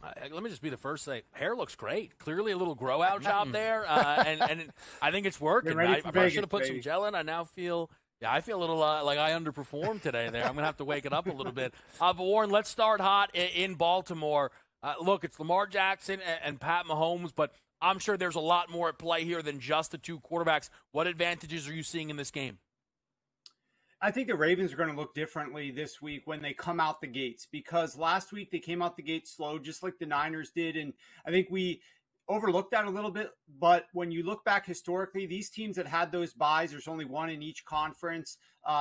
Let me just be the first to say, hair looks great. Clearly a little grow out job there, and I think it's working. I should have put some gel in. I now feel I feel a little like I underperformed today there. I'm going to have to wake it up a little bit. But, Warren, let's start hot in Baltimore. Look, it's Lamar Jackson and Pat Mahomes, but I'm sure there's a lot more at play here than just the 2 quarterbacks. What advantages are you seeing in this game? I think the Ravens are going to look differently this week when they come out the gates, because last week they came out the gates slow, just like the Niners did. And I think we overlooked that a little bit. But when you look back historically, these teams that had those buys, there's only one in each conference.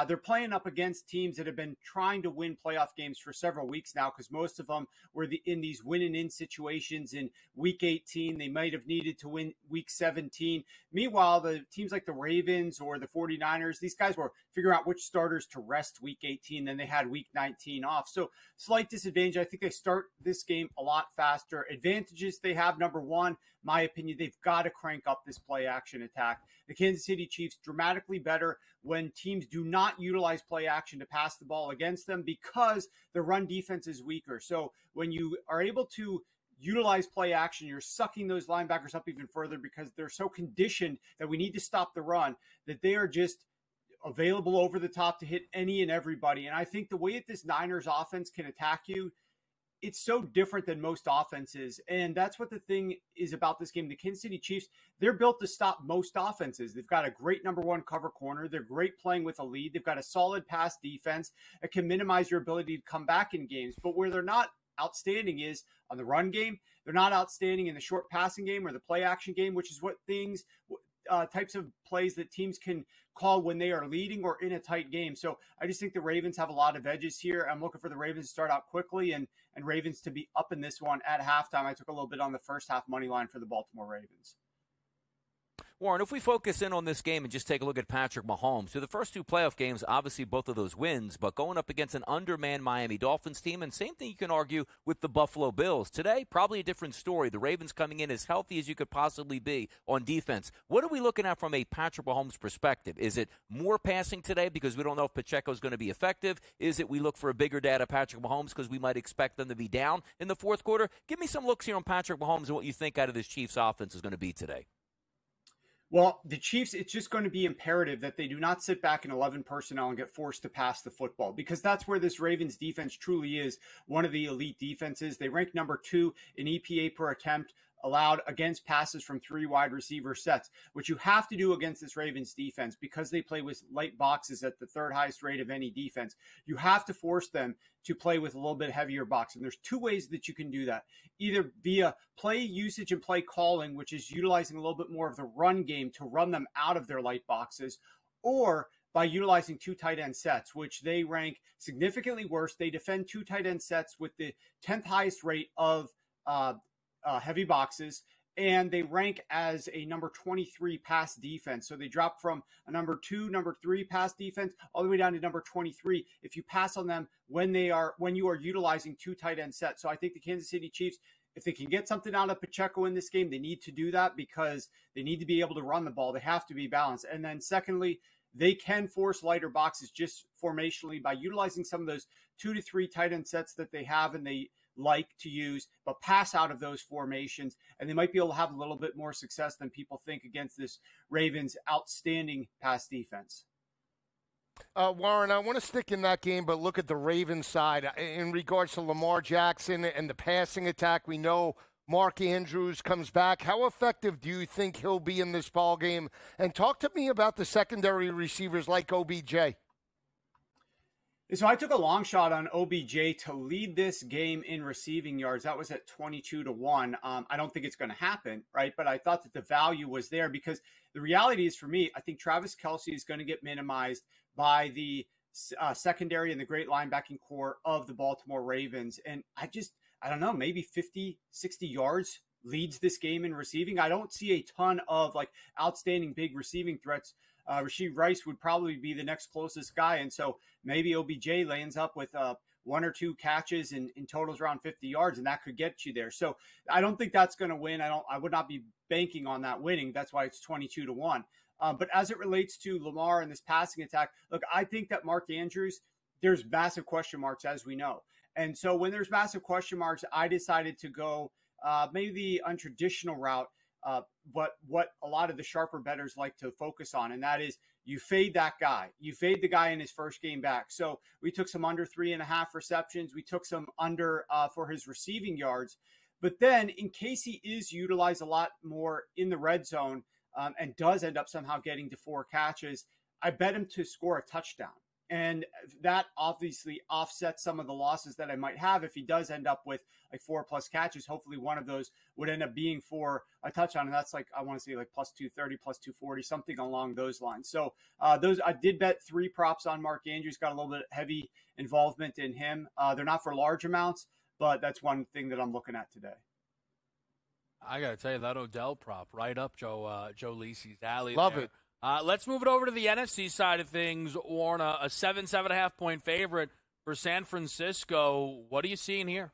They're playing up against teams that have been trying to win playoff games for several weeks now, because most of them were in these win-and-in situations in Week 18. They might have needed to win Week 17. Meanwhile, the teams like the Ravens or the 49ers, these guys were figuring out which starters to rest Week 18. Then they had Week 19 off. So slight disadvantage. I think they start this game a lot faster. Advantages they have, number one, my opinion, they've got to crank up this play-action attack. The Kansas City Chiefs dramatically better when teams do not utilize play action to pass the ball against them, because the run defense is weaker. So when you are able to utilize play action, you're sucking those linebackers up even further, because they're so conditioned that we need to stop the run that they are just available over the top to hit any and everybody. And I think the way that this Niners offense can attack you, it's so different than most offenses. And that's what the thing is about this game. The Kansas City Chiefs, they're built to stop most offenses. They've got a great number one cover corner. They're great playing with a lead. They've got a solid pass defense that can minimize your ability to come back in games. But where they're not outstanding is on the run game. They're not outstanding in the short passing game or the play action game, which is what types of plays that teams can call when they are leading or in a tight game. So I just think the Ravens have a lot of edges here. I'm looking for the Ravens to start out quickly and Ravens to be up in this one at halftime. I took a little bit on the first half money line for the Baltimore Ravens. Warren, if we focus in on this game and just take a look at Patrick Mahomes, through the first 2 playoff games, obviously both of those wins, but going up against an undermanned Miami Dolphins team, and same thing you can argue with the Buffalo Bills. Today, probably a different story. The Ravens coming in as healthy as you could possibly be on defense. What are we looking at from a Patrick Mahomes perspective? Is it more passing today because we don't know if Pacheco is going to be effective? Is it we look for a bigger day out of Patrick Mahomes because we might expect them to be down in the fourth quarter? Give me some looks here on Patrick Mahomes and what you think out of this Chiefs offense is going to be today. Well, the Chiefs, it's just going to be imperative that they do not sit back in 11 personnel and get forced to pass the football, because that's where this Ravens defense truly is one of the elite defenses. They rank number 2 in EPA per attempt allowed against passes from 3 wide receiver sets, which you have to do against this Ravens defense because they play with light boxes at the 3rd highest rate of any defense. You have to force them to play with a little bit heavier box. And there's 2 ways that you can do that, either via play usage and play calling, which is utilizing a little bit more of the run game to run them out of their light boxes, or by utilizing 2 tight end sets, which they rank significantly worse. They defend 2 tight end sets with the 10th highest rate of heavy boxes, and they rank as a number 23 pass defense. So they drop from a number 2, number 3 pass defense all the way down to number 23 if you pass on them when you are utilizing 2 tight end sets. So I think the Kansas City Chiefs, if they can get something out of Pacheco in this game, they need to do that because they need to be able to run the ball. They have to be balanced. And then secondly, they can force lighter boxes just formationally by utilizing some of those 2 to 3 tight end sets that they have and they like to use, but pass out of those formations, and they might be able to have a little bit more success than people think against this Ravens outstanding pass defense. Warren, I want to stick in that game, but look at the Ravens side. In regards to Lamar Jackson and the passing attack, we know Mark Andrews comes back. How effective do you think he'll be in this ball game? And talk to me about the secondary receivers like OBJ. So I took a long shot on OBJ to lead this game in receiving yards. That was at 22-1. I don't think it's going to happen, right? But I thought that the value was there because the reality is, for me, I think Travis Kelce is going to get minimized by the secondary and the great linebacking core of the Baltimore Ravens. And I don't know, maybe 50, 60 yards leads this game in receiving. I don't see a ton of like outstanding big receiving threats. Rashee Rice would probably be the next closest guy. And so maybe OBJ lands up with one or two catches and totals around 50 yards, and that could get you there. So I don't think that's going to win. I would not be banking on that winning. That's why it's 22-1. But as it relates to Lamar and this passing attack, look, I think that Mark Andrews, there's massive question marks, as we know. And so when there's massive question marks, I decided to go maybe the untraditional route, but what a lot of the sharper bettors like to focus on, and that is you fade that guy. You fade the guy in his first game back. So we took some under 3.5 receptions. We took some under for his receiving yards. But then in case he is utilized a lot more in the red zone and does end up somehow getting to 4 catches, I bet him to score a touchdown. And that obviously offsets some of the losses that I might have if he does end up with like 4+ catches. Hopefully one of those would end up being for a touchdown. And that's like, I want to say like plus 230, plus 240, something along those lines. So those, I did bet 3 props on Mark Andrews, got a little bit heavy involvement in him. They're not for large amounts, but that's one thing that I'm looking at today. I got to tell you, that Odell prop, right up Joe Lisi's alley. Love there. it. Let's move it over to the NFC side of things. Warren, a 7.5 point favorite for San Francisco. What are you seeing here?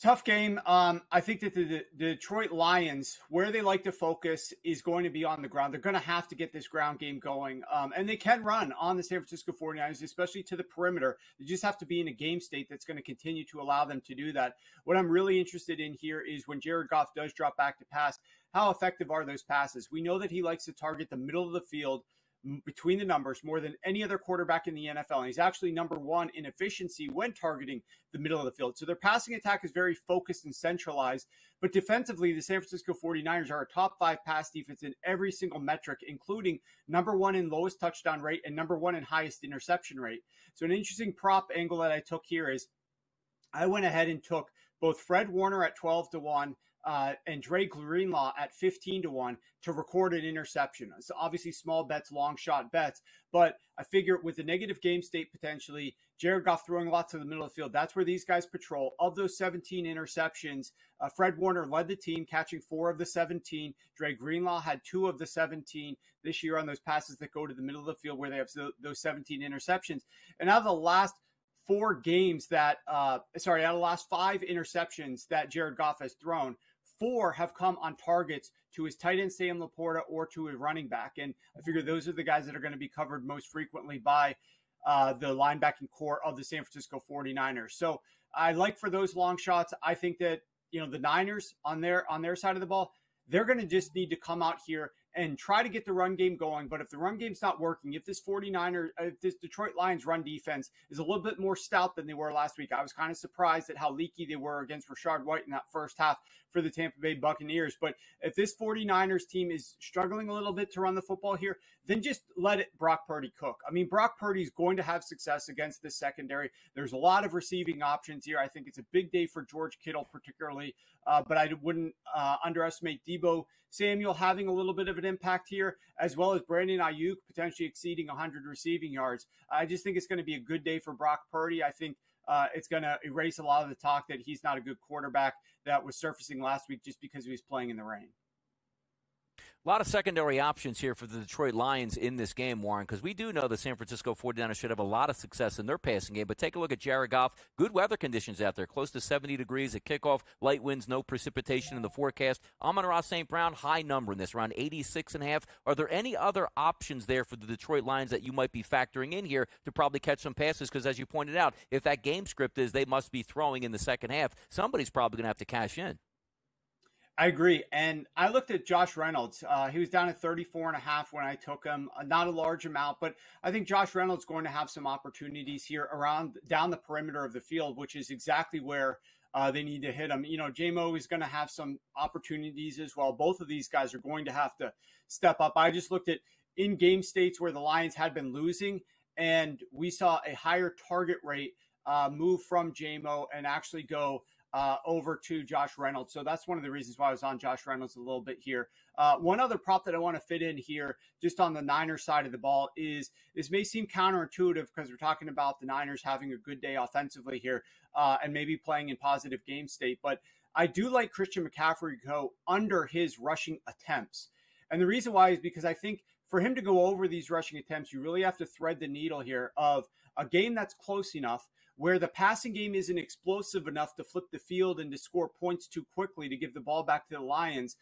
Tough game. I think that the Detroit Lions, where they like to focus, is going to be on the ground. They're going to have to get this ground game going. And they can run on the San Francisco 49ers, especially to the perimeter. They just have to be in a game state that's going to continue to allow them to do that. What I'm really interested in here is when Jared Goff does drop back to pass, how effective are those passes? We know that he likes to target the middle of the field between the numbers more than any other quarterback in the NFL. And he's actually number 1 in efficiency when targeting the middle of the field. So their passing attack is very focused and centralized. But defensively, the San Francisco 49ers are a top 5 pass defense in every single metric, including number 1 in lowest touchdown rate and number 1 in highest interception rate. So an interesting prop angle that I took here is I went ahead and took both Fred Warner at 12-1 and Dre Greenlaw at 15-1 to record an interception. So obviously small bets, long shot bets, but I figure with the negative game state potentially, Jared Goff throwing lots to the middle of the field, that's where these guys patrol. Of those 17 interceptions, Fred Warner led the team, catching 4 of the 17. Dre Greenlaw had 2 of the 17 this year on those passes that go to the middle of the field where they have those 17 interceptions. And out of the last 4 games that, out of the last 5 interceptions that Jared Goff has thrown, 4 have come on targets to his tight end, Sam Laporta, or to his running back. And I figure those are the guys that are going to be covered most frequently by the linebacking core of the San Francisco 49ers. So I like for those long shots. I think that, the Niners on their side of the ball, they're going to just need to come out here and try to get the run game going. But if the run game's not working, if this Detroit Lions run defense is a little bit more stout than they were last week, I was kind of surprised at how leaky they were against Rashard White in that first half for the Tampa Bay Buccaneers. But if this 49ers team is struggling a little bit to run the football here, then just let Brock Purdy cook. I mean, Brock Purdy is going to have success against this secondary. There's a lot of receiving options here. I think it's a big day for George Kittle particularly, but I wouldn't underestimate Deebo Samuel having a little bit of an impact here, as well as Brandon Ayuk potentially exceeding 100 receiving yards. I just think it's going to be a good day for Brock Purdy. I think it's going to erase a lot of the talk that he's not a good quarterback that was surfacing last week just because he was playing in the rain. A lot of secondary options here for the Detroit Lions in this game, Warren, because we do know the San Francisco 49ers should have a lot of success in their passing game. But take a look at Jared Goff. Good weather conditions out there, close to 70 degrees at kickoff, light winds, no precipitation in the forecast. Amon-Ra St. Brown, high number in this, around 86.5. Are there any other options there for the Detroit Lions that you might be factoring in here to probably catch some passes? Because as you pointed out, if that game script is they must be throwing in the second half, somebody's probably going to have to cash in. I agree. And I looked at Josh Reynolds. He was down at 34.5 when I took him. Not a large amount, but I think Josh Reynolds is going to have some opportunities here down the perimeter of the field, which is exactly where they need to hit him. J-Mo is going to have some opportunities as well. Both of these guys are going to have to step up. I just looked at in-game states where the Lions had been losing, and we saw a higher target rate move from J-Mo and actually go over to Josh Reynolds. So that's one of the reasons why I was on Josh Reynolds a little bit here. One other prop that I want to fit in here, just on the Niners side of the ball, is this may seem counterintuitive because we're talking about the Niners having a good day offensively here and maybe playing in positive game state. But I do like Christian McCaffrey to go under his rushing attempts. And the reason why is because I think for him to go over these rushing attempts, you really have to thread the needle here of a game that's close enough where the passing game isn't explosive enough to flip the field and to score points too quickly to give the ball back to the Lions.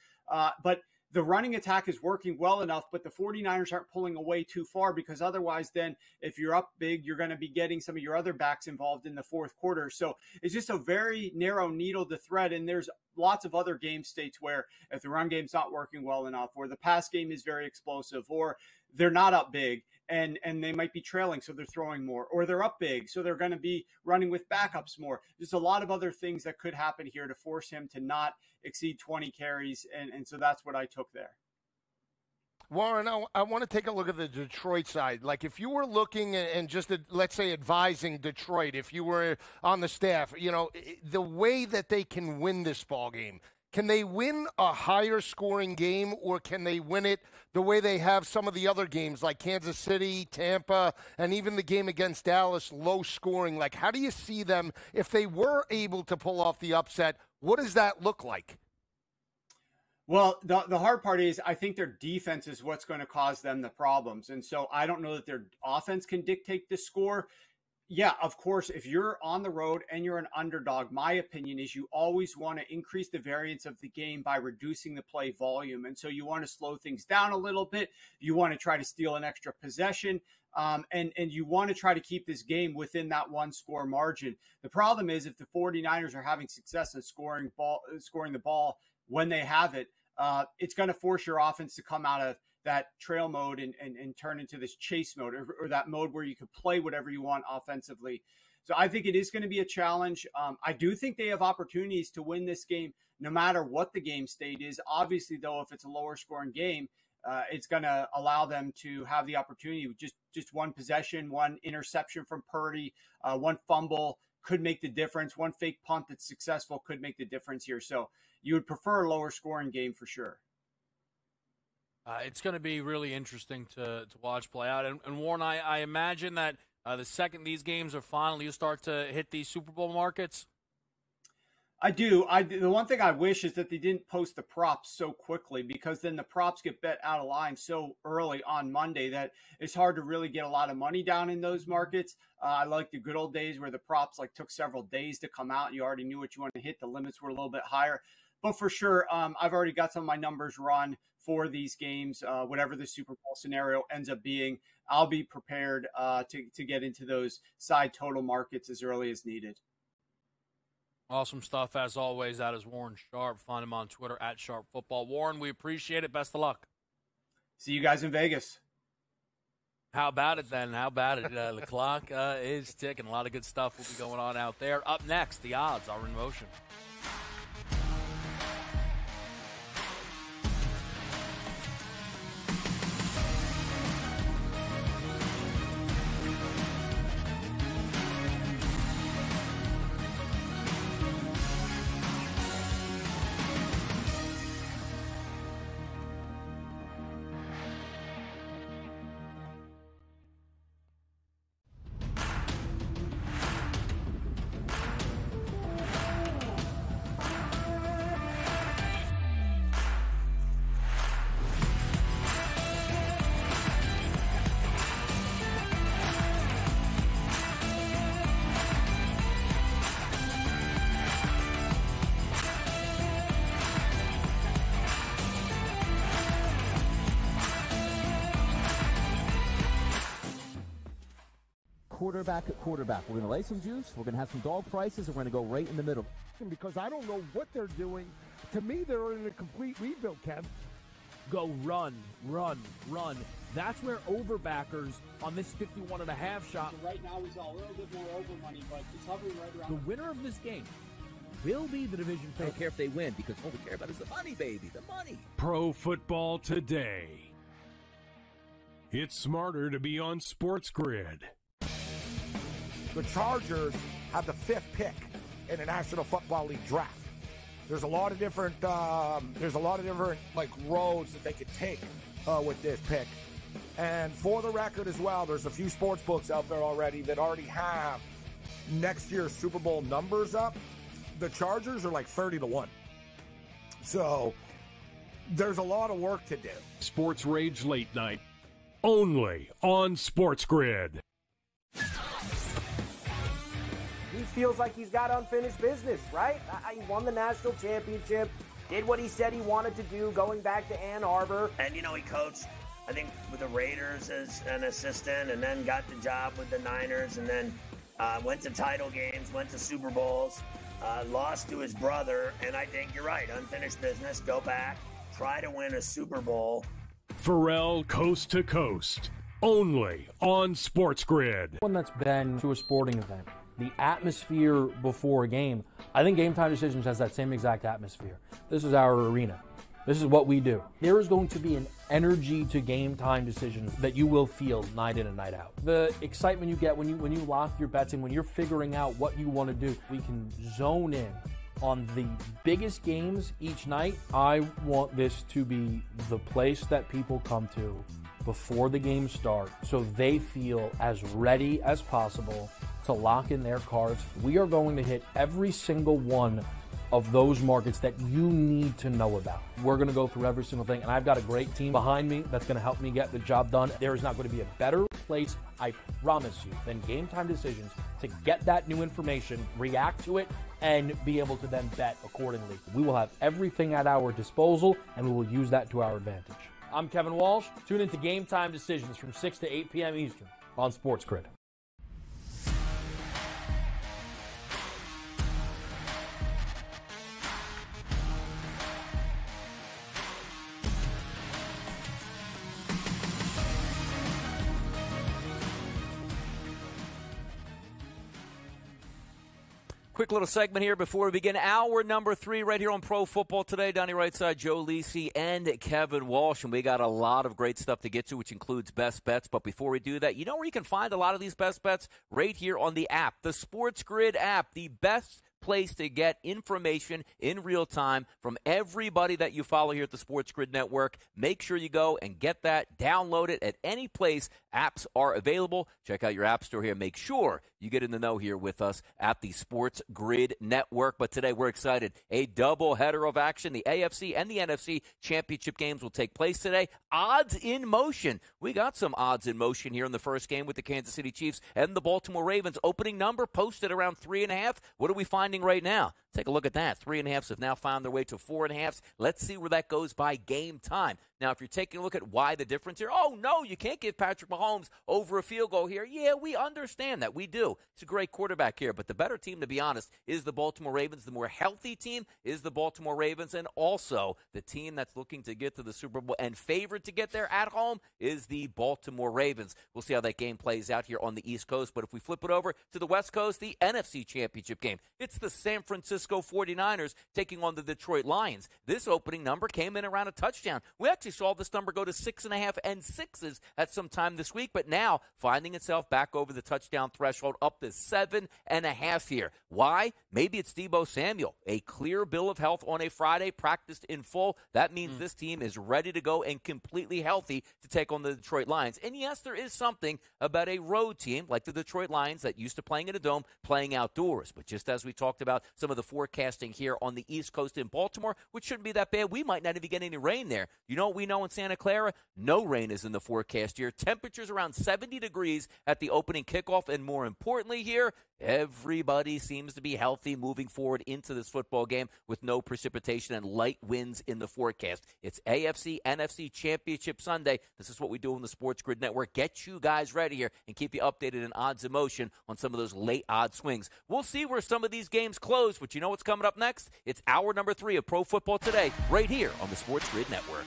But the running attack is working well enough, but the 49ers aren't pulling away too far because otherwise then if you're up big, you're going to be getting some of your other backs involved in the fourth quarter. So it's just a very narrow needle to thread. And there's lots of other game states where if the run game's not working well enough, or the pass game is very explosive, or they're not up big and they might be trailing, so they're throwing more, or they're up big, so they're going to be running with backups more. There's a lot of other things that could happen here to force him to not exceed 20 carries, and so that's what I took there. Warren, I want to take a look at the Detroit side. Like, if you were looking and just, let's say, advising Detroit, if you were on the staff, you know, the way that they can win this ball game, can they win a higher scoring game, or can they win it the way they have some of the other games like Kansas City, Tampa, and even the game against Dallas, low scoring? Like, how do you see them if they were able to pull off the upset? What does that look like? Well, the hard part is I think their defense is what's going to cause them the problems. And so I don't know that their offense can dictate the score. Yeah, of course, if you're on the road and you're an underdog, my opinion is you always want to increase the variance of the game by reducing the play volume. And so you want to slow things down a little bit. You want to try to steal an extra possession. And you want to try to keep this game within that one score margin. The problem is if the 49ers are having success in scoring the ball when they have it, it's going to force your offense to come out of that trail mode and turn into this chase mode, or that mode where you can play whatever you want offensively. So I think it is going to be a challenge. I do think they have opportunities to win this game no matter what the game state is. Obviously, though, if it's a lower scoring game, it's going to allow them to have the opportunity with just one possession, one interception from Purdy, one fumble could make the difference. One fake punt that's successful could make the difference here. So you would prefer a lower scoring game for sure. It's going to be really interesting to watch play out. And Warren, I imagine that the second these games are final, you start to hit these Super Bowl markets? I do. The one thing I wish is that they didn't post the props so quickly, because then the props get bet out of line so early on Monday that it's hard to really get a lot of money down in those markets. I like the good old days where the props took several days to come out. You already knew what you wanted to hit. The limits were a little bit higher. But for sure, I've already got some of my numbers run for these games. Whatever the Super Bowl scenario ends up being, I'll be prepared to get into those side total markets as early as needed. Awesome stuff, as always. That is Warren Sharp. Find him on Twitter at SharpFootball. Warren, we appreciate it. Best of luck. See you guys in Vegas. How about it, then? How about it? The clock is ticking. A lot of good stuff will be going on out there. Up next, the odds are in motion. Quarterback at quarterback. We're going to lay some juice. We're going to have some dog prices, and we're going to go right in the middle. Because I don't know what they're doing. To me, they're in a complete rebuild, Kev. Go run, run, run. That's where overbackers on this 51.5 shot. So right now, he's a little bit more over money, but it's hovering right around. The winner of this game will be the division favorite. I don't care if they win, because all we care about is the money, baby, the money. Pro Football Today. It's smarter to be on SportsGrid. The Chargers have the 5th pick in the National Football League draft. There's a lot of different like roads that they could take with this pick. And for the record as well, there's a few sports books out there already that already have next year's Super Bowl numbers up. The Chargers are like 30-1. So there's a lot of work to do. Sports Rage Late Night, only on SportsGrid. He feels like he's got unfinished business, right? He won the national championship, did what he said he wanted to do, going back to Ann Arbor. And, he coached, I think, with the Raiders as an assistant, and then got the job with the Niners, and then went to title games, went to Super Bowls, lost to his brother. And I think you're right, unfinished business, go back, try to win a Super Bowl. Pharrell Coast to Coast, only on SportsGrid. One that's been to a sporting event. The atmosphere before a game, I think Game Time Decisions has that same exact atmosphere. This is our arena. This is what we do. There is going to be an energy to Game Time Decisions that you will feel night in and night out. The excitement you get when you lock your bets in, when you're figuring out what you want to do, we can zone in on the biggest games each night. I want this to be the place that people come to before the games start so they feel as ready as possible to lock in their cards. We are going to hit every single one of those markets that you need to know about. We're going to go through every single thing, and I've got a great team behind me that's going to help me get the job done. There is not going to be a better place, I promise you, than Game Time Decisions to get that new information, react to it, and be able to then bet accordingly. We will have everything at our disposal, and we will use that to our advantage. I'm Kevin Walsh. Tune into Game Time Decisions from 6 to 8 p.m. Eastern on SportsGrid. Quick little segment here before we begin hour number 3 right here on Pro Football Today. Down the right side, Joe Lisi and Kevin Walsh. And we got a lot of great stuff to get to, which includes best bets. But before we do that, you know where you can find a lot of these best bets? Right here on the app, the SportsGrid app, the best place to get information in real time from everybody that you follow here at the SportsGrid Network. Make sure you go and get that. Download it at any place apps are available. Check out your app store here. Make sure you get in the know here with us at the SportsGrid Network. But today we're excited. A double header of action. The AFC and the NFC championship games will take place today. Odds in motion. We got some odds in motion here in the first game with the Kansas City Chiefs and the Baltimore Ravens. Opening number posted around 3.5. What are we finding right now? Take a look at that. 3.5s have now found their way to 4.5s. Let's see where that goes by game time. Now, if you're taking a look at why the difference here, oh, no, you can't give Patrick Mahomes over a field goal here. Yeah, we understand that. We do. He's a great quarterback here. But the better team, to be honest, is the Baltimore Ravens. The more healthy team is the Baltimore Ravens. And also, the team that's looking to get to the Super Bowl and favored to get there at home is the Baltimore Ravens. We'll see how that game plays out here on the East Coast. But if we flip it over to the West Coast, the NFC Championship game, it's the San Francisco 49ers taking on the Detroit Lions. This opening number came in around a touchdown. We actually saw this number go to 6.5 and 6s at some time this week, but now finding itself back over the touchdown threshold, up to 7.5 here. Why? Maybe it's Deebo Samuel. A clear bill of health on a Friday, practiced in full. That means this team is ready to go and completely healthy to take on the Detroit Lions. And yes, there is something about a road team like the Detroit Lions that used to playing in a dome, playing outdoors. But just as we talked about some of the forecasting here on the East Coast in Baltimore, which shouldn't be that bad, we might not even get any rain there. You know what we know in Santa Clara? No rain is in the forecast here. Temperatures around 70 degrees at the opening kickoff, and more importantly here, everybody seems to be healthy moving forward into this football game with no precipitation and light winds in the forecast. It's AFC, NFC Championship Sunday. This is what we do on the SportsGrid Network. Get you guys ready here and keep you updated in odds in motion on some of those late odd swings. We'll see where some of these games close, but you know what's coming up next? It's hour number 3 of Pro Football Today right here on the SportsGrid Network.